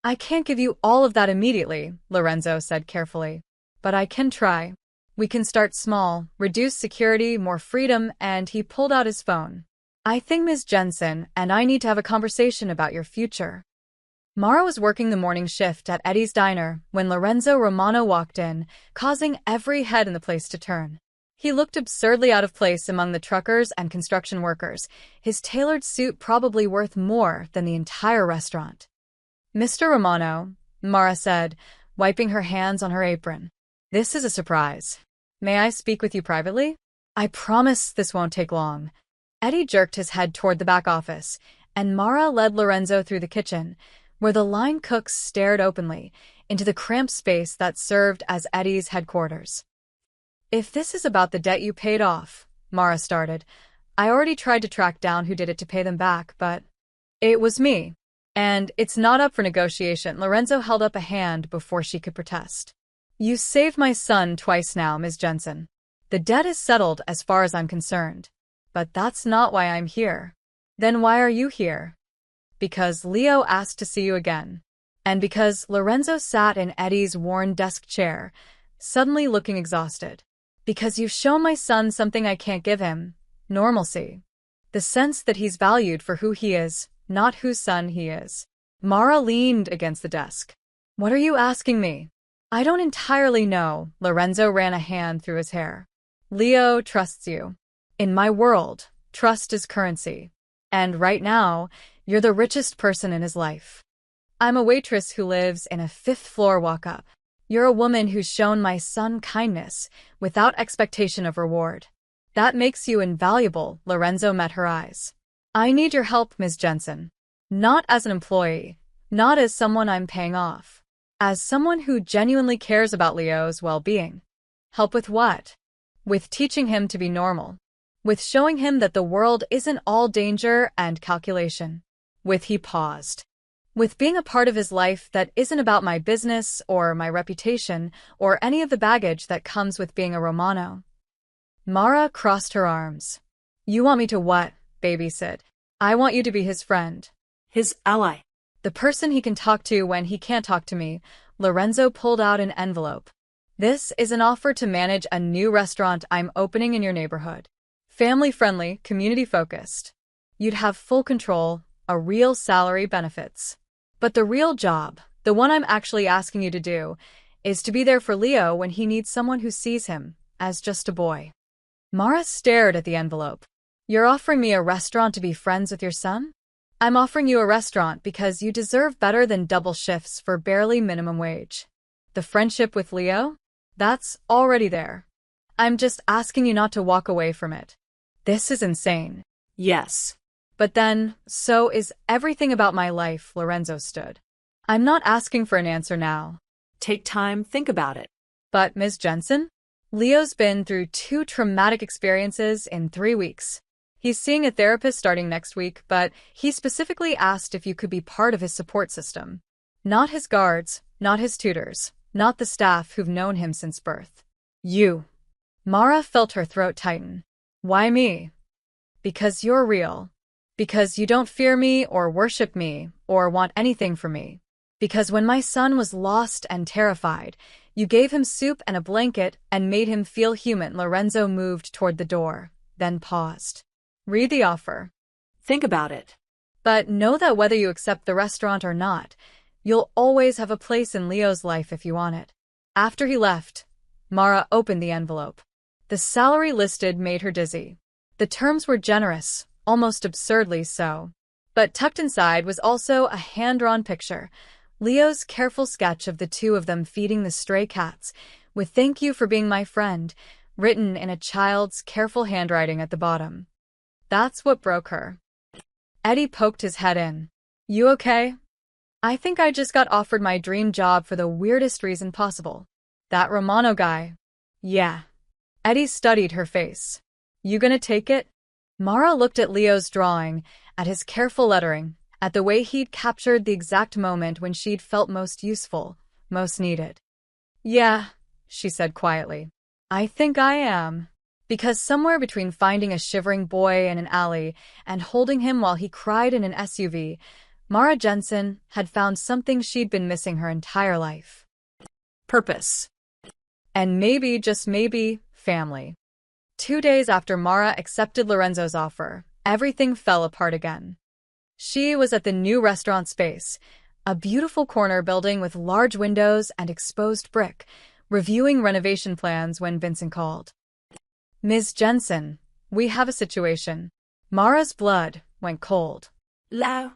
I can't give you all of that immediately, Lorenzo said carefully. But I can try. We can start small, reduce security, more freedom, and he pulled out his phone. I think Ms. Jensen and I need to have a conversation about your future. Mara was working the morning shift at Eddie's diner when Lorenzo Romano walked in, causing every head in the place to turn. He looked absurdly out of place among the truckers and construction workers, his tailored suit probably worth more than the entire restaurant. Mr. Romano, Mara said, wiping her hands on her apron. This is a surprise. May I speak with you privately? I promise this won't take long. Eddie jerked his head toward the back office, and Mara led Lorenzo through the kitchen, where the line cooks stared openly into the cramped space that served as Eddie's headquarters. If this is about the debt you paid off, Mara started, I already tried to track down who did it to pay them back, but it was me. And it's not up for negotiation. Lorenzo held up a hand before she could protest. You saved my son twice now, Ms. Jensen. The debt is settled as far as I'm concerned. But that's not why I'm here. Then why are you here? Because Leo asked to see you again. And because Lorenzo sat in Eddie's worn desk chair, suddenly looking exhausted. Because you've shown my son something I can't give him. Normalcy. The sense that he's valued for who he is, not whose son he is. Mara leaned against the desk. What are you asking me? I don't entirely know. Lorenzo ran a hand through his hair. Leo trusts you. In my world, trust is currency. And right now, you're the richest person in his life. I'm a waitress who lives in a 5th-floor walk-up. You're a woman who's shown my son kindness without expectation of reward. That makes you invaluable. Lorenzo met her eyes. I need your help, Ms. Jensen. Not as an employee, not as someone I'm paying off. As someone who genuinely cares about Leo's well-being. Help with what? With teaching him to be normal. With showing him that the world isn't all danger and calculation. He paused. With being a part of his life that isn't about my business or my reputation or any of the baggage that comes with being a Romano. Mara crossed her arms. You want me to what, babysit? I want you to be his friend. His ally. The person he can talk to when he can't talk to me. Lorenzo pulled out an envelope. This is an offer to manage a new restaurant I'm opening in your neighborhood. Family-friendly, community-focused. You'd have full control, a real salary, benefits. But the real job, the one I'm actually asking you to do, is to be there for Leo when he needs someone who sees him as just a boy. Mara stared at the envelope. You're offering me a restaurant to be friends with your son? I'm offering you a restaurant because you deserve better than double shifts for barely minimum wage. The friendship with Leo? That's already there. I'm just asking you not to walk away from it. This is insane. Yes. But then, so is everything about my life, Lorenzo stood. I'm not asking for an answer now. Take time, think about it. But, Ms. Jensen? Leo's been through 2 traumatic experiences in 3 weeks. He's seeing a therapist starting next week, but he specifically asked if you could be part of his support system. Not his guards, not his tutors, not the staff who've known him since birth. You. Mara felt her throat tighten. Why me? Because you're real. Because you don't fear me or worship me or want anything from me. Because when my son was lost and terrified, you gave him soup and a blanket and made him feel human. Lorenzo moved toward the door, then paused. Read the offer. Think about it. But know that whether you accept the restaurant or not, you'll always have a place in Leo's life if you want it. After he left, Mara opened the envelope. The salary listed made her dizzy. The terms were generous, almost absurdly so. But tucked inside was also a hand-drawn picture, Leo's careful sketch of the 2 of them feeding the stray cats, with "Thank you for being my friend," written in a child's careful handwriting at the bottom. That's what broke her. Eddie poked his head in. You okay? I think I just got offered my dream job for the weirdest reason possible. That Romano guy. Yeah. Eddie studied her face. You gonna take it? Mara looked at Leo's drawing, at his careful lettering, at the way he'd captured the exact moment when she'd felt most useful, most needed. Yeah, she said quietly. I think I am. Because somewhere between finding a shivering boy in an alley and holding him while he cried in an SUV, Mara Jensen had found something she'd been missing her entire life. Purpose. And maybe, just maybe, family. 2 days after Mara accepted Lorenzo's offer, everything fell apart again. She was at the new restaurant space, a beautiful corner building with large windows and exposed brick, reviewing renovation plans when Vincent called. Ms. Jensen, we have a situation. Mara's blood went cold. Lao.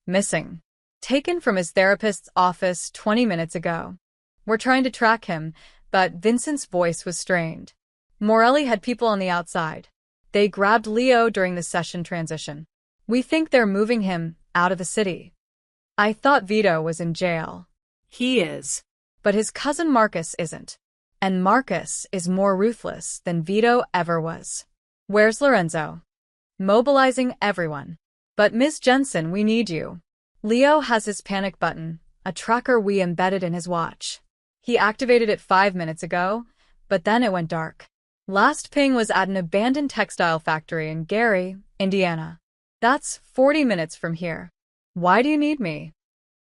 Missing. Taken from his therapist's office 20 minutes ago. We're trying to track him, but Vincent's voice was strained. Morelli had people on the outside. They grabbed Leo during the session transition. We think they're moving him out of the city. I thought Vito was in jail. He is. But his cousin Marcus isn't. And Marcus is more ruthless than Vito ever was. Where's Lorenzo? Mobilizing everyone. But Ms. Jensen, we need you. Leo has his panic button, a tracker we embedded in his watch. He activated it 5 minutes ago, but then it went dark. Last ping was at an abandoned textile factory in Gary, Indiana. That's 40 minutes from here. Why do you need me?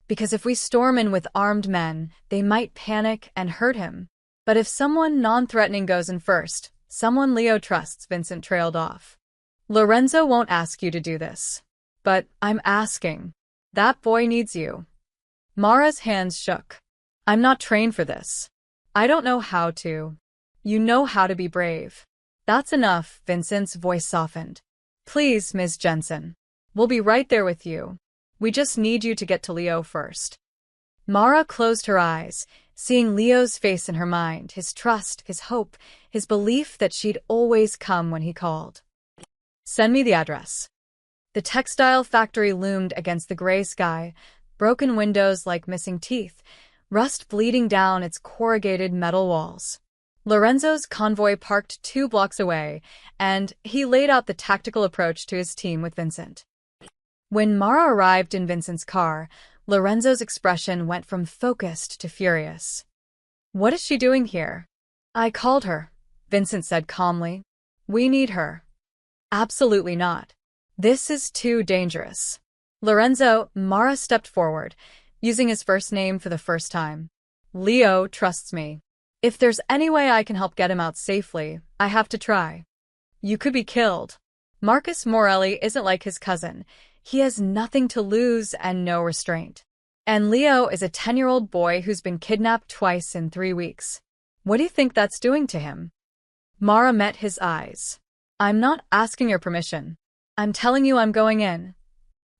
Because if we storm in with armed men, they might panic and hurt him. But if someone non-threatening goes in first, someone Leo trusts, Vincent trailed off. Lorenzo won't ask you to do this. But I'm asking. That boy needs you. Mara's hands shook. I'm not trained for this. I don't know how to. You know how to be brave. That's enough, Vincent's voice softened. Please, Ms. Jensen. We'll be right there with you. We just need you to get to Leo first. Mara closed her eyes, seeing Leo's face in her mind, his trust, his hope, his belief that she'd always come when he called. Send me the address. The textile factory loomed against the gray sky, broken windows like missing teeth, rust bleeding down its corrugated metal walls. Lorenzo's convoy parked 2 blocks away, and he laid out the tactical approach to his team with Vincent. When Mara arrived in Vincent's car, Lorenzo's expression went from focused to furious. What is she doing here? I called her, Vincent said calmly. We need her. Absolutely not. This is too dangerous. Lorenzo, Mara stepped forward, using his first name for the first time. Leo trusts me. If there's any way I can help get him out safely, I have to try. You could be killed. Marcus Morelli isn't like his cousin. He has nothing to lose and no restraint. And Leo is a 10-year-old boy who's been kidnapped twice in 3 weeks. What do you think that's doing to him? Mara met his eyes. I'm not asking your permission. I'm telling you I'm going in.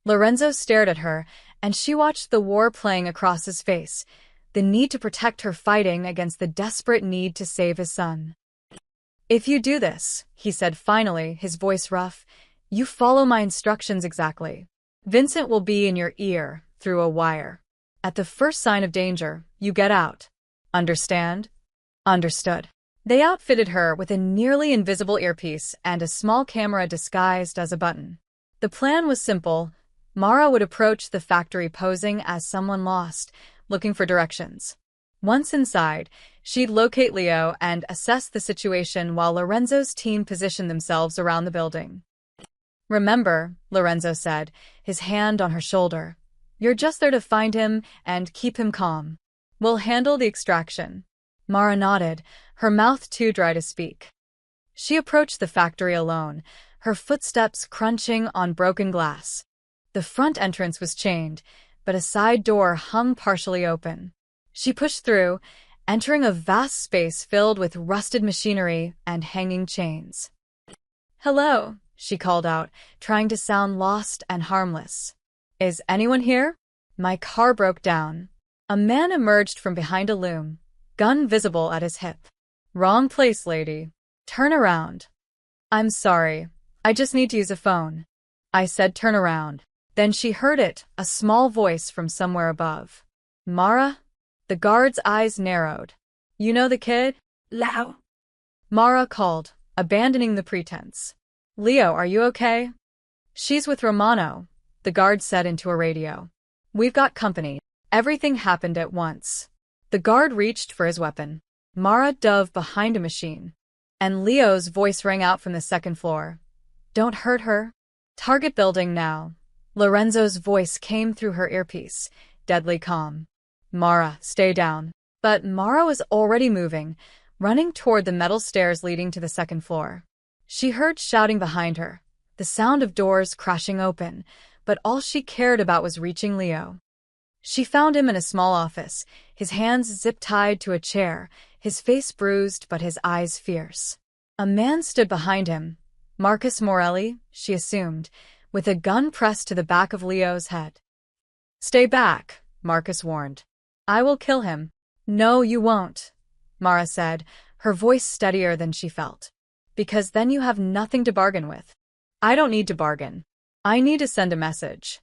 Lorenzo stared at her, and she watched the war playing across his face, the need to protect her fighting against the desperate need to save his son. "If you do this," he said finally, his voice rough, "you follow my instructions exactly. Vincent will be in your ear, through a wire. At the first sign of danger, you get out. Understand?" "Understood." They outfitted her with a nearly invisible earpiece and a small camera disguised as a button. The plan was simple. Mara would approach the factory posing as someone lost, looking for directions. Once inside, she'd locate Leo and assess the situation while Lorenzo's team positioned themselves around the building. "Remember," Lorenzo said, his hand on her shoulder, "you're just there to find him and keep him calm. We'll handle the extraction." Mara nodded, her mouth too dry to speak. She approached the factory alone, her footsteps crunching on broken glass. The front entrance was chained, but a side door hung partially open. She pushed through, entering a vast space filled with rusted machinery and hanging chains. "Hello," she called out, trying to sound lost and harmless. "Is anyone here?" "My car broke down." A man emerged from behind a loom, gun visible at his hip. "Wrong place, lady. Turn around." "I'm sorry. I just need to use a phone." I said turn around. Then she heard it, a small voice from somewhere above. "Mara?" The guard's eyes narrowed. "You know the kid?" Lao. Mara called, abandoning the pretense. "Leo, are you okay?" "She's with Romano," the guard said into a radio. "We've got company." Everything happened at once. The guard reached for his weapon. Mara dove behind a machine. And Leo's voice rang out from the second floor. "Don't hurt her." "Target building now." Lorenzo's voice came through her earpiece, deadly calm. "Mara, stay down." But Mara was already moving, running toward the metal stairs leading to the second floor. She heard shouting behind her, the sound of doors crashing open, but all she cared about was reaching Leo. She found him in a small office, his hands zip-tied to a chair, his face bruised but his eyes fierce. A man stood behind him, Marcus Morelli, she assumed, with a gun pressed to the back of Leo's head. "Stay back," Marcus warned. "I will kill him." "No, you won't," Mara said, her voice steadier than she felt. "Because then you have nothing to bargain with." "I don't need to bargain. I need to send a message."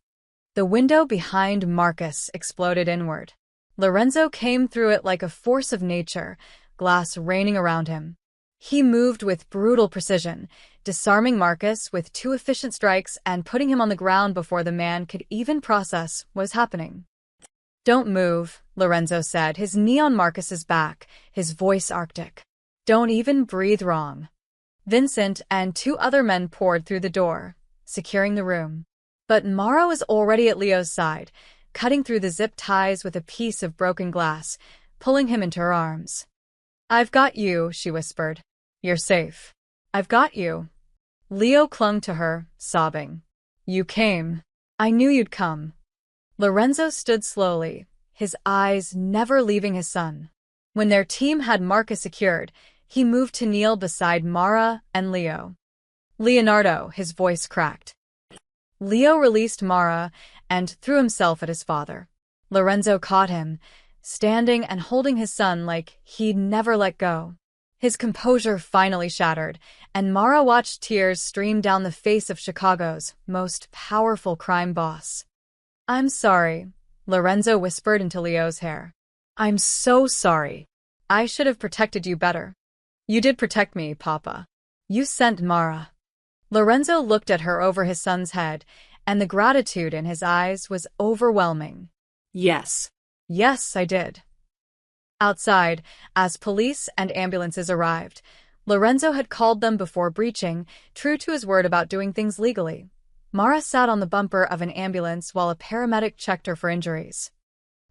The window behind Marcus exploded inward. Lorenzo came through it like a force of nature, glass raining around him. He moved with brutal precision, disarming Marcus with 2 efficient strikes and putting him on the ground before the man could even process what was happening. "Don't move," Lorenzo said, his knee on Marcus's back, his voice arctic. "Don't even breathe wrong." Vincent and 2 other men poured through the door, securing the room. But Mara was already at Leo's side, cutting through the zip ties with a piece of broken glass, pulling him into her arms. "I've got you," she whispered. "You're safe. I've got you." Leo clung to her, sobbing. "You came. I knew you'd come." Lorenzo stood slowly, his eyes never leaving his son. When their team had Marcus secured, he moved to kneel beside Mara and Leo. "Leonardo," his voice cracked. Leo released Mara and threw himself at his father. Lorenzo caught him, standing and holding his son like he'd never let go. His composure finally shattered, and Mara watched tears stream down the face of Chicago's most powerful crime boss. "I'm sorry," Lorenzo whispered into Leo's hair. "I'm so sorry. I should have protected you better." "You did protect me, Papa. You sent Mara." Lorenzo looked at her over his son's head, and the gratitude in his eyes was overwhelming. Yes. "Yes, I did." Outside, as police and ambulances arrived, Lorenzo had called them before breaching, true to his word about doing things legally. Mara sat on the bumper of an ambulance while a paramedic checked her for injuries.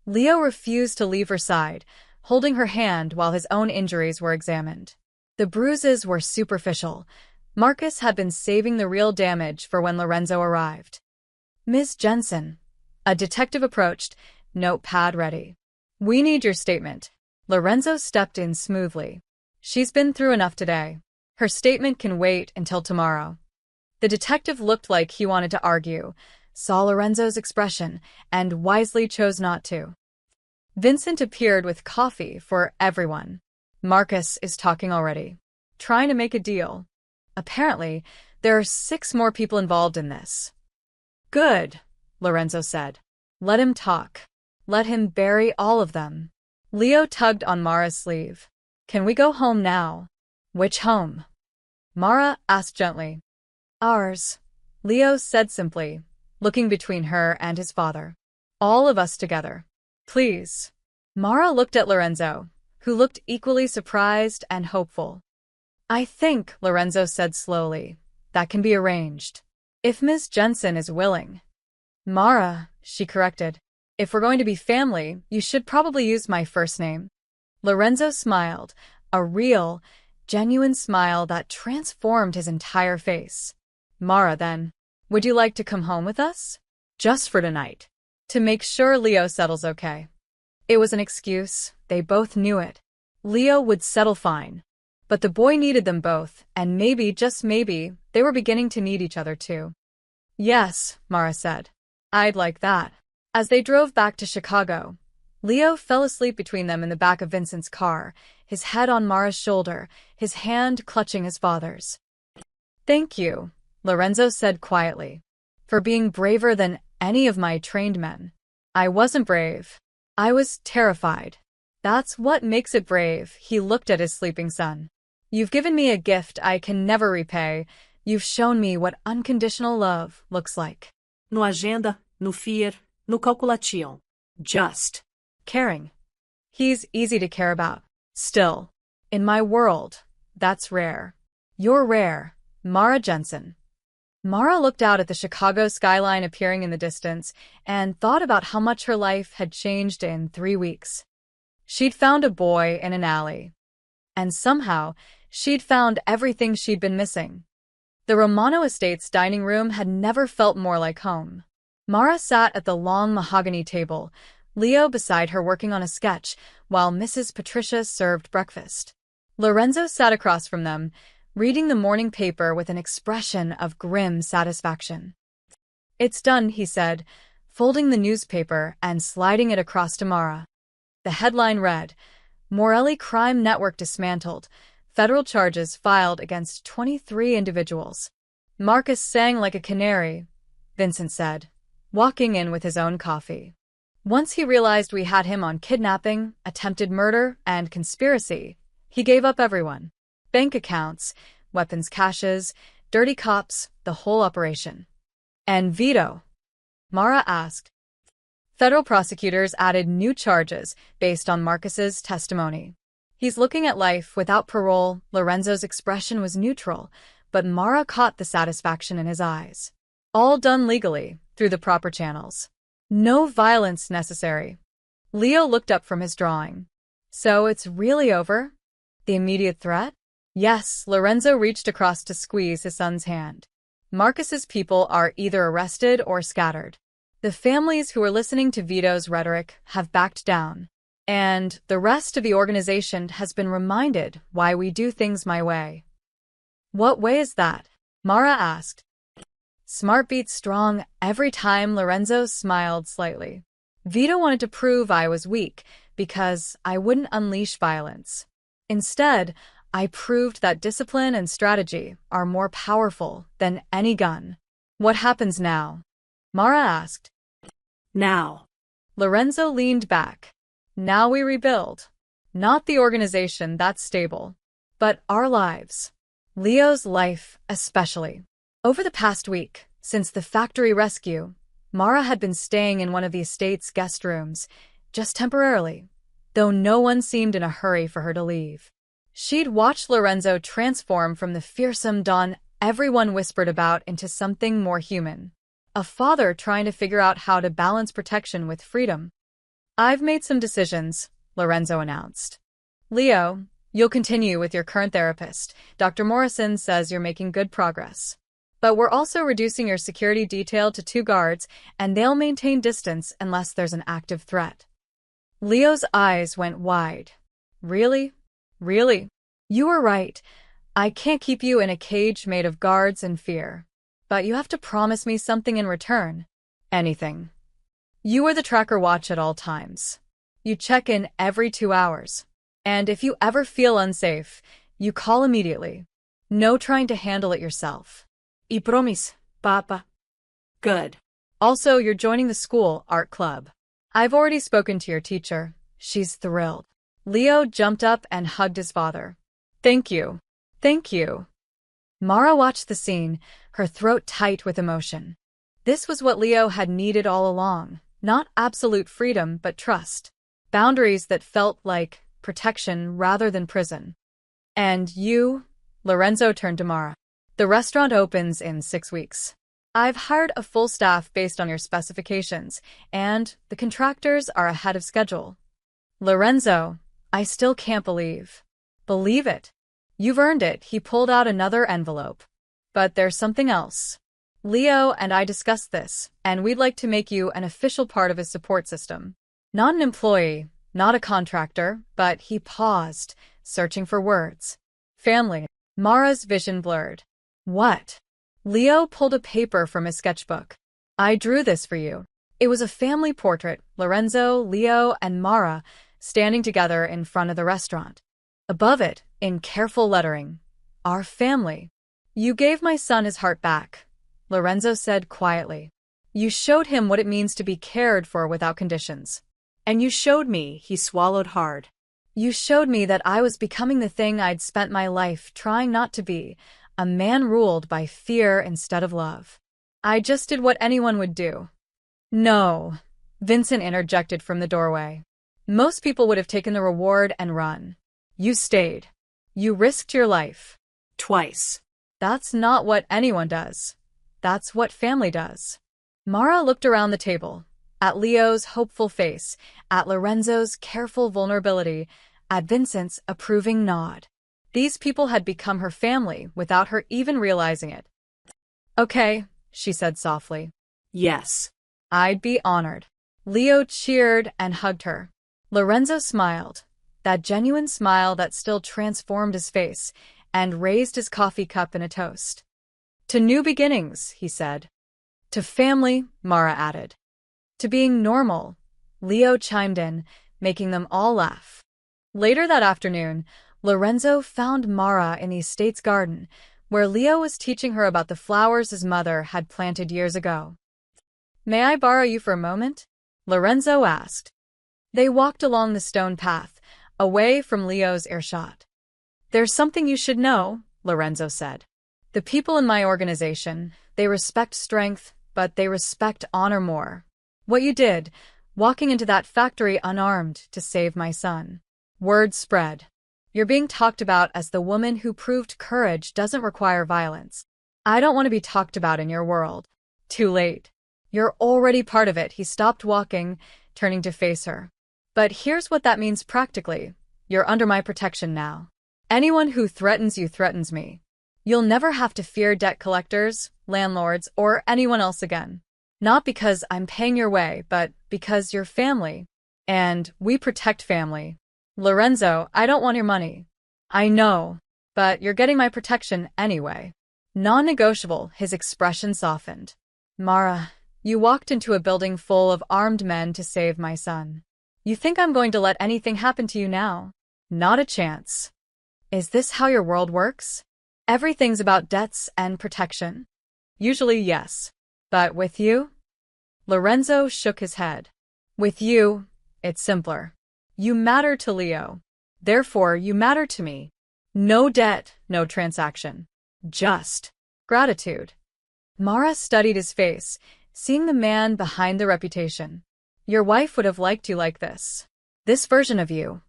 Leo refused to leave her side, holding her hand while his own injuries were examined. The bruises were superficial. Marcus had been saving the real damage for when Lorenzo arrived. "Ms. Jensen." A detective approached, notepad ready. "We need your statement." Lorenzo stepped in smoothly. "She's been through enough today. Her statement can wait until tomorrow." The detective looked like he wanted to argue, saw Lorenzo's expression, and wisely chose not to. Vincent appeared with coffee for everyone. Marcus is talking already, trying to make a deal. Apparently, there are 6 more people involved in this. Good, Lorenzo said. Let him talk. Let him bury all of them. Leo tugged on Mara's sleeve. Can we go home now? Which home? Mara asked gently. Ours, Leo said simply, looking between her and his father. All of us together. Please. Mara looked at Lorenzo, who looked equally surprised and hopeful. I think, Lorenzo said slowly, that can be arranged. If Ms. Jensen is willing. Mara, she corrected. If we're going to be family, you should probably use my first name. Lorenzo smiled, a real, genuine smile that transformed his entire face. Mara, then, would you like to come home with us? Just for tonight. To make sure Leo settles okay. It was an excuse, they both knew it. Leo would settle fine. But the boy needed them both, and maybe, just maybe, they were beginning to need each other too. Yes, Mara said. I'd like that. As they drove back to Chicago, Leo fell asleep between them in the back of Vincent's car, his head on Mara's shoulder, his hand clutching his father's. Thank you, Lorenzo said quietly, for being braver than any of my trained men. I wasn't brave. I was terrified. That's what makes it brave, he looked at his sleeping son. You've given me a gift I can never repay. You've shown me what unconditional love looks like. No agenda, no fear, no calculation. Just. Caring. He's easy to care about. Still. In my world, that's rare. You're rare, Mara Jensen. Mara looked out at the Chicago skyline appearing in the distance and thought about how much her life had changed in 3 weeks. She'd found a boy in an alley. And somehow, she'd found everything she'd been missing. The Romano Estates dining room had never felt more like home. Mara sat at the long mahogany table, Leo beside her working on a sketch, while Mrs. Patricia served breakfast. Lorenzo sat across from them, reading the morning paper with an expression of grim satisfaction. It's done, he said, folding the newspaper and sliding it across to Mara. The headline read, Morelli Crime Network dismantled, federal charges filed against 23 individuals. Marcus sang like a canary, Vincent said, walking in with his own coffee. Once he realized we had him on kidnapping, attempted murder, and conspiracy, he gave up everyone. Bank accounts, weapons caches, dirty cops, the whole operation. And Vito? Mara asked. Federal prosecutors added new charges based on Marcus's testimony. He's looking at life without parole. Lorenzo's expression was neutral, but Mara caught the satisfaction in his eyes. All done legally, through the proper channels. No violence necessary. Leo looked up from his drawing. So it's really over? The immediate threat? Yes, Lorenzo reached across to squeeze his son's hand. Marcus's people are either arrested or scattered. The families who are listening to Vito's rhetoric have backed down. And the rest of the organization has been reminded why we do things my way. What way is that? Mara asked. Smart beats strong every time. Lorenzo smiled slightly. Vito wanted to prove I was weak because I wouldn't unleash violence. Instead, I proved that discipline and strategy are more powerful than any gun. What happens now? Mara asked. Now. Lorenzo leaned back. Now we rebuild. Not the organization that's stable, but our lives. Leo's life especially. Over the past week, since the factory rescue, Mara had been staying in one of the estate's guest rooms, just temporarily, though no one seemed in a hurry for her to leave. She'd watched Lorenzo transform from the fearsome Don everyone whispered about into something more human. A father trying to figure out how to balance protection with freedom. I've made some decisions, Lorenzo announced. Leo, you'll continue with your current therapist. Dr. Morrison says you're making good progress. But we're also reducing your security detail to 2 guards, and they'll maintain distance unless there's an active threat. Leo's eyes went wide. Really? Really? You were right. I can't keep you in a cage made of guards and fear. But you have to promise me something in return. Anything. You are the tracker watch at all times. You check in every 2 hours. And if you ever feel unsafe, you call immediately. No trying to handle it yourself. I promise, Papa. Good. Also, you're joining the school art club. I've already spoken to your teacher. She's thrilled. Leo jumped up and hugged his father. Thank you. Thank you. Mara watched the scene, her throat tight with emotion. This was what Leo had needed all along. Not absolute freedom, but trust. Boundaries that felt like protection rather than prison. And you? Lorenzo turned to Mara. The restaurant opens in 6 weeks. I've hired a full staff based on your specifications, and the contractors are ahead of schedule. Lorenzo, I still can't believe. Believe it. You've earned it. He pulled out another envelope. But there's something else. Leo and I discussed this, and we'd like to make you an official part of his support system. Not an employee, not a contractor, but he paused, searching for words. Family. Mara's vision blurred. What? Leo pulled a paper from his sketchbook. I drew this for you. It was a family portrait, Lorenzo, Leo, and Mara, standing together in front of the restaurant. Above it, in careful lettering, our family. You gave my son his heart back, Lorenzo said quietly. You showed him what it means to be cared for without conditions. And you showed me, he swallowed hard. You showed me that I was becoming the thing I'd spent my life trying not to be, a man ruled by fear instead of love. I just did what anyone would do. No, Vincent interjected from the doorway. Most people would have taken the reward and run. You stayed. You risked your life. Twice. That's not what anyone does. That's what family does. Mara looked around the table, at Leo's hopeful face, at Lorenzo's careful vulnerability, at Vincent's approving nod. These people had become her family without her even realizing it. Okay, she said softly. Yes. I'd be honored. Leo cheered and hugged her. Lorenzo smiled, that genuine smile that still transformed his face, and raised his coffee cup in a toast. To new beginnings, he said. To family, Mara added. To being normal, Leo chimed in, making them all laugh. Later that afternoon, Lorenzo found Mara in the estate's garden, where Leo was teaching her about the flowers his mother had planted years ago. May I borrow you for a moment? Lorenzo asked. They walked along the stone path, away from Leo's earshot. There's something you should know, Lorenzo said. The people in my organization, they respect strength, but they respect honor more. What you did, walking into that factory unarmed to save my son. Word spread. You're being talked about as the woman who proved courage doesn't require violence. I don't want to be talked about in your world. Too late. You're already part of it. He stopped walking, turning to face her. But here's what that means practically. You're under my protection now. Anyone who threatens you threatens me. You'll never have to fear debt collectors, landlords, or anyone else again. Not because I'm paying your way, but because you're family. And we protect family. Lorenzo, I don't want your money. I know, but you're getting my protection anyway. Non-negotiable, his expression softened. Mara, you walked into a building full of armed men to save my son. You think I'm going to let anything happen to you now? Not a chance. Is this how your world works? Everything's about debts and protection. Usually, yes. But with you? Lorenzo shook his head. With you, it's simpler. You matter to Leo. Therefore, you matter to me. No debt, no transaction. Just gratitude. Mara studied his face, seeing the man behind the reputation. Your wife would have liked you like this. This version of you.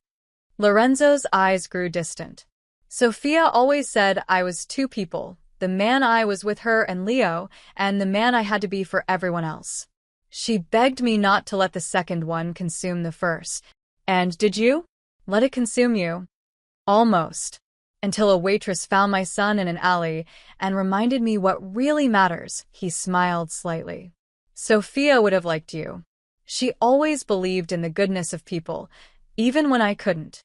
Lorenzo's eyes grew distant. Sophia always said I was two people, the man I was with her and Leo, and the man I had to be for everyone else. She begged me not to let the second one consume the first. And did you? Let it consume you. Almost. Until a waitress found my son in an alley and reminded me what really matters, he smiled slightly. Sophia would have liked you. She always believed in the goodness of people, even when I couldn't.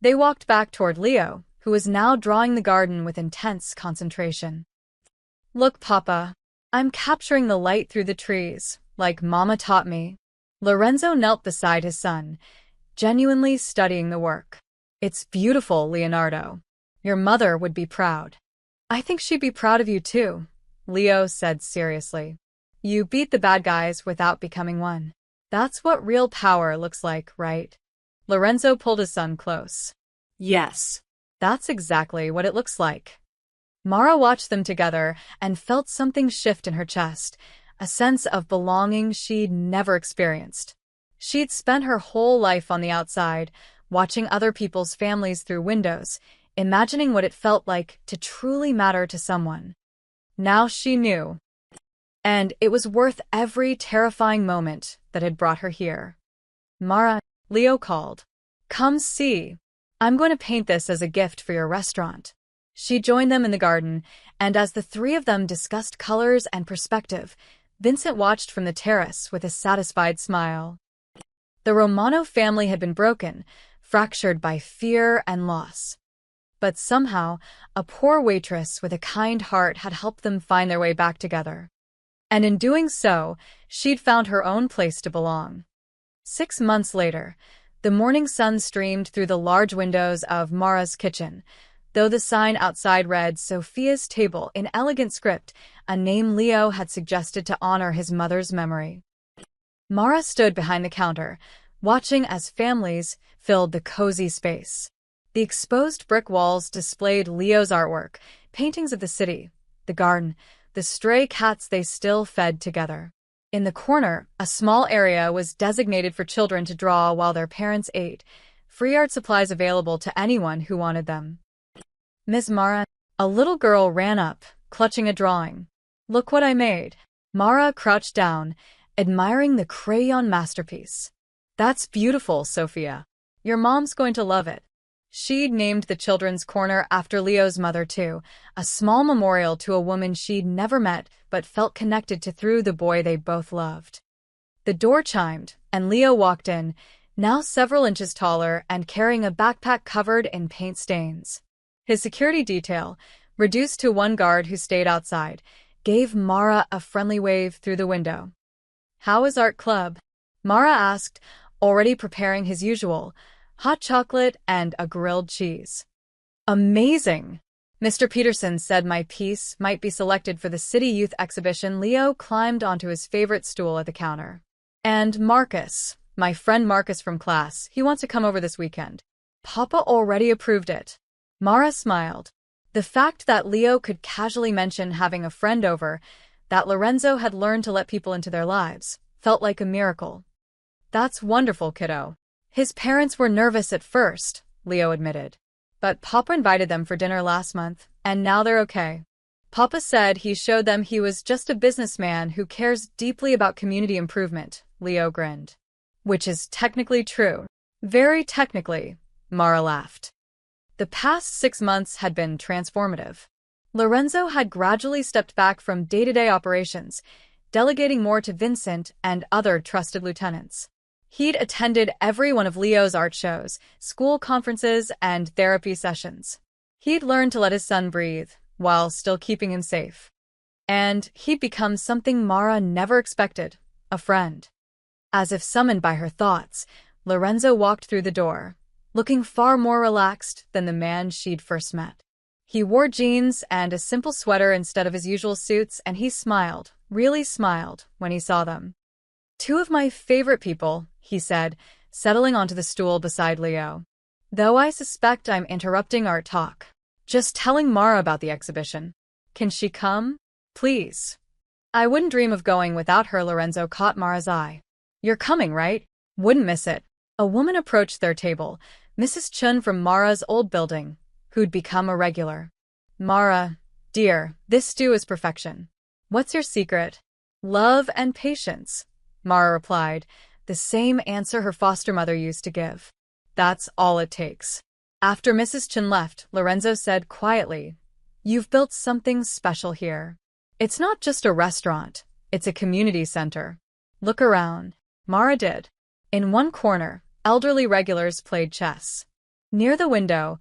They walked back toward Leo, who was now drawing the garden with intense concentration. Look, Papa. I'm capturing the light through the trees, like Mama taught me. Lorenzo knelt beside his son, genuinely studying the work. It's beautiful, Leonardo. Your mother would be proud. I think she'd be proud of you too, Leo said seriously. You beat the bad guys without becoming one. That's what real power looks like, right? Lorenzo pulled his son close. Yes. That's exactly what it looks like. Mara watched them together and felt something shift in her chest, a sense of belonging she'd never experienced. She'd spent her whole life on the outside, watching other people's families through windows, imagining what it felt like to truly matter to someone. Now she knew. And it was worth every terrifying moment that had brought her here. Mara, Leo called. Come see. I'm going to paint this as a gift for your restaurant. She joined them in the garden, and as the three of them discussed colors and perspective, Vincent watched from the terrace with a satisfied smile. The Romano family had been broken, fractured by fear and loss. But somehow, a poor waitress with a kind heart had helped them find their way back together. And in doing so, she'd found her own place to belong. 6 months later, the morning sun streamed through the large windows of Mara's kitchen, though the sign outside read Sophia's Table in elegant script, a name Leo had suggested to honor his mother's memory. Mara stood behind the counter, watching as families filled the cozy space. The exposed brick walls displayed Leo's artwork, paintings of the city, the garden, the stray cats they still fed together. In the corner, a small area was designated for children to draw while their parents ate, free art supplies available to anyone who wanted them. Miss Mara, a little girl ran up, clutching a drawing. Look what I made. Mara crouched down, admiring the crayon masterpiece. That's beautiful, Sophia. Your mom's going to love it. She'd named the children's corner after Leo's mother too, a small memorial to a woman she'd never met but felt connected to through the boy they both loved. The door chimed, and Leo walked in, now several inches taller and carrying a backpack covered in paint stains. His security detail, reduced to one guard who stayed outside, gave Mara a friendly wave through the window. How is art club? Mara asked, already preparing his usual, hot chocolate and a grilled cheese. Amazing! Mr. Peterson said my piece might be selected for the City Youth Exhibition. Leo climbed onto his favorite stool at the counter. And Marcus, my friend Marcus from class, he wants to come over this weekend. Papa already approved it. Mara smiled. The fact that Leo could casually mention having a friend over, that Lorenzo had learned to let people into their lives, felt like a miracle. That's wonderful, kiddo. His parents were nervous at first, Leo admitted. But Papa invited them for dinner last month, and now they're okay. Papa said he showed them he was just a businessman who cares deeply about community improvement, Leo grinned. Which is technically true. Very technically, Mara laughed. The past 6 months had been transformative. Lorenzo had gradually stepped back from day-to-day operations, delegating more to Vincent and other trusted lieutenants. He'd attended every one of Leo's art shows, school conferences, and therapy sessions. He'd learned to let his son breathe, while still keeping him safe. And he'd become something Mara never expected, a friend. As if summoned by her thoughts, Lorenzo walked through the door, looking far more relaxed than the man she'd first met. He wore jeans and a simple sweater instead of his usual suits, and he smiled, really smiled, when he saw them. Two of my favorite people, he said, settling onto the stool beside Leo. Though I suspect I'm interrupting our talk. Just telling Mara about the exhibition. Can she come? Please. I wouldn't dream of going without her. Lorenzo caught Mara's eye. You're coming, right? Wouldn't miss it. A woman approached their table, Mrs. Chun from Mara's old building, who'd become a regular. Mara, dear, this stew is perfection. What's your secret? Love and patience, Mara replied, the same answer her foster mother used to give. That's all it takes. After Mrs. Chun left, Lorenzo said quietly, You've built something special here. It's not just a restaurant, it's a community center. Look around. Mara did. In one corner, elderly regulars played chess. Near the window,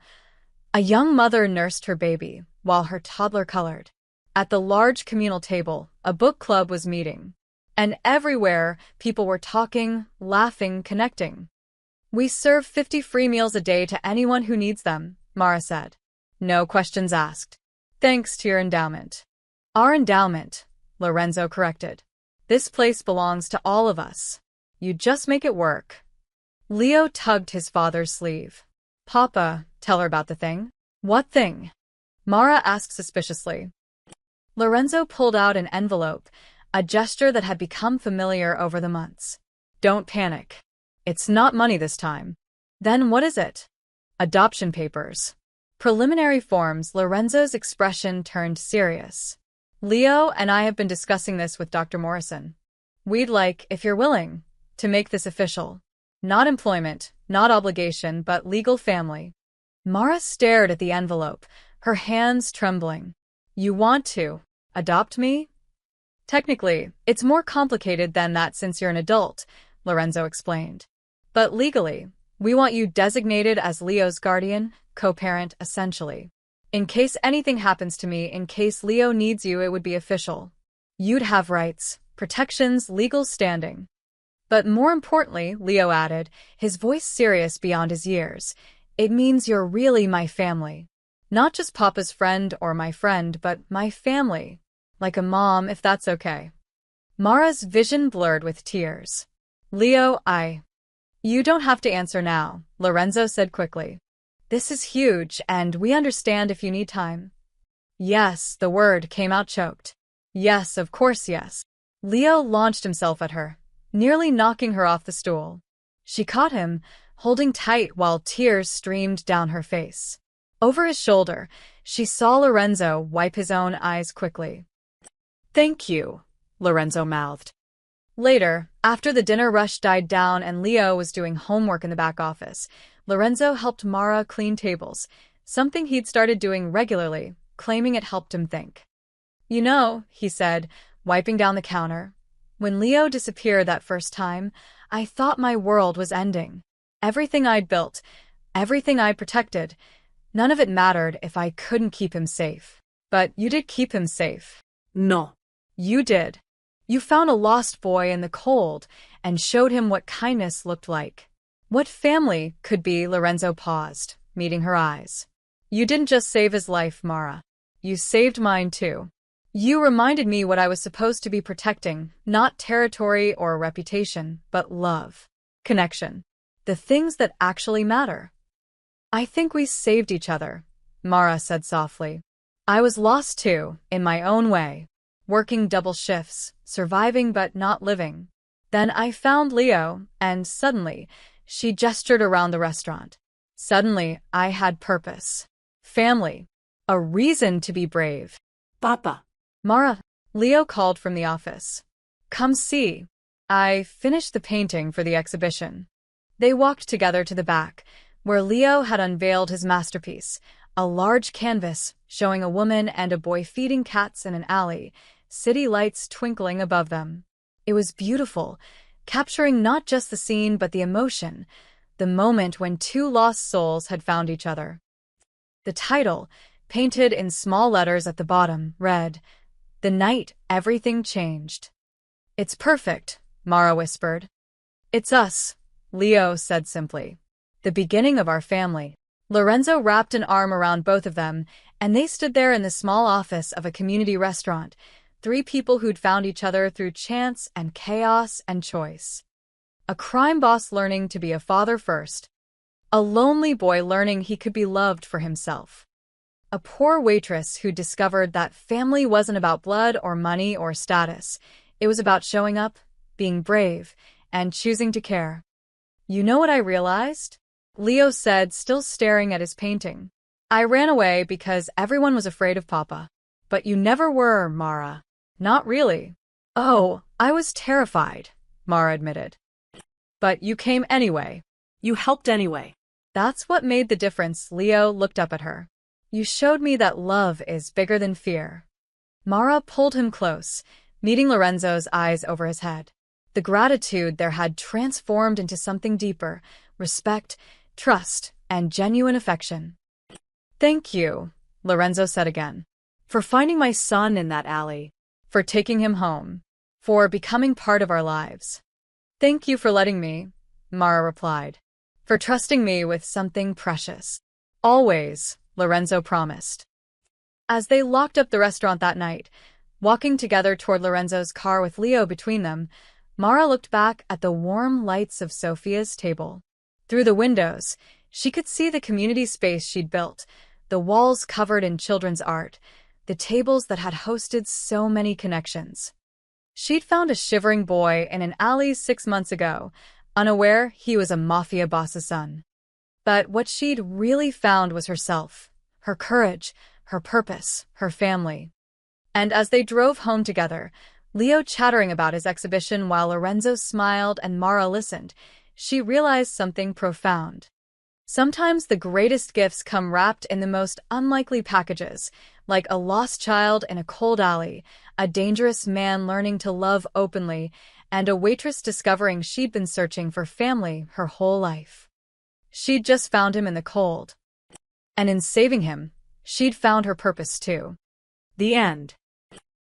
a young mother nursed her baby, while her toddler colored. At the large communal table, a book club was meeting. And everywhere, people were talking, laughing, connecting. We serve 50 free meals a day to anyone who needs them, Mara said. No questions asked. Thanks to your endowment. Our endowment, Lorenzo corrected. This place belongs to all of us. You just make it work. Leo tugged his father's sleeve. Papa, tell her about the thing. What thing? Mara asked suspiciously. Lorenzo pulled out an envelope, a gesture that had become familiar over the months. Don't panic. It's not money this time. Then what is it? Adoption papers. Preliminary forms. Lorenzo's expression turned serious. Leo and I have been discussing this with Dr. Morrison. We'd like, if you're willing, to make this official. Not employment, not obligation, but legal family. Mara stared at the envelope, her hands trembling. You want to adopt me? Technically, it's more complicated than that since you're an adult, Lorenzo explained. But legally, we want you designated as Leo's guardian, co-parent, essentially. In case anything happens to me, in case Leo needs you, it would be official. You'd have rights, protections, legal standing. But more importantly, Leo added, his voice serious beyond his years, it means you're really my family. Not just Papa's friend or my friend, but my family. Like a mom, if that's okay. Mara's vision blurred with tears. Leo, You don't have to answer now, Lorenzo said quickly. This is huge, and we understand if you need time. Yes, the word came out choked. Yes, of course, yes. Leo launched himself at her, nearly knocking her off the stool. She caught him, holding tight while tears streamed down her face. Over his shoulder, she saw Lorenzo wipe his own eyes quickly. Thank you, Lorenzo mouthed. Later, after the dinner rush died down and Leo was doing homework in the back office, Lorenzo helped Mara clean tables, something he'd started doing regularly, claiming it helped him think. You know, he said, wiping down the counter, when Leo disappeared that first time, I thought my world was ending. Everything I'd built, everything I'd protected, none of it mattered if I couldn't keep him safe. But you did keep him safe. No. You did. You found a lost boy in the cold and showed him what kindness looked like. What family could be. Lorenzo paused, meeting her eyes. You didn't just save his life, Mara. You saved mine too. You reminded me what I was supposed to be protecting, not territory or reputation, but love, connection, the things that actually matter. I think we saved each other, Mara said softly. I was lost too, in my own way, working double shifts, surviving but not living. Then I found Leo, and suddenly, she gestured around the restaurant. Suddenly, I had purpose, family, a reason to be brave. Papa. Mara, Leo called from the office. Come see. I finished the painting for the exhibition. They walked together to the back, where Leo had unveiled his masterpiece, a large canvas showing a woman and a boy feeding cats in an alley, city lights twinkling above them. It was beautiful, capturing not just the scene but the emotion, the moment when two lost souls had found each other. The title, painted in small letters at the bottom, read, The Night Everything Changed. It's perfect, Mara whispered. It's us, Leo said simply. The beginning of our family. Lorenzo wrapped an arm around both of them, and they stood there in the small office of a community restaurant, three people who'd found each other through chance and chaos and choice. A crime boss learning to be a father first. A lonely boy learning he could be loved for himself. A poor waitress who discovered that family wasn't about blood or money or status. It was about showing up, being brave, and choosing to care. You know what I realized? Leo said, still staring at his painting. I ran away because everyone was afraid of Papa. But you never were, Mara. Not really. Oh, I was terrified, Mara admitted. But you came anyway. You helped anyway. That's what made the difference. Leo looked up at her. You showed me that love is bigger than fear. Mara pulled him close, meeting Lorenzo's eyes over his head. The gratitude there had transformed into something deeper, respect, trust, and genuine affection. Thank you, Lorenzo said again, for finding my son in that alley, for taking him home, for becoming part of our lives. Thank you for letting me, Mara replied. for trusting me with something precious. Always, Lorenzo promised. As they locked up the restaurant that night, walking together toward Lorenzo's car with Leo between them, Mara looked back at the warm lights of Sophia's table. Through the windows, she could see the community space she'd built, the walls covered in children's art, the tables that had hosted so many connections. She'd found a shivering boy in an alley 6 months ago, unaware he was a mafia boss's son. But what she'd really found was herself, her courage, her purpose, her family. And as they drove home together, Leo chattering about his exhibition while Lorenzo smiled and Mara listened, she realized something profound. Sometimes the greatest gifts come wrapped in the most unlikely packages, like a lost child in a cold alley, a dangerous man learning to love openly, and a waitress discovering she'd been searching for family her whole life. She'd just found him in the cold. And in saving him, she'd found her purpose too. The end.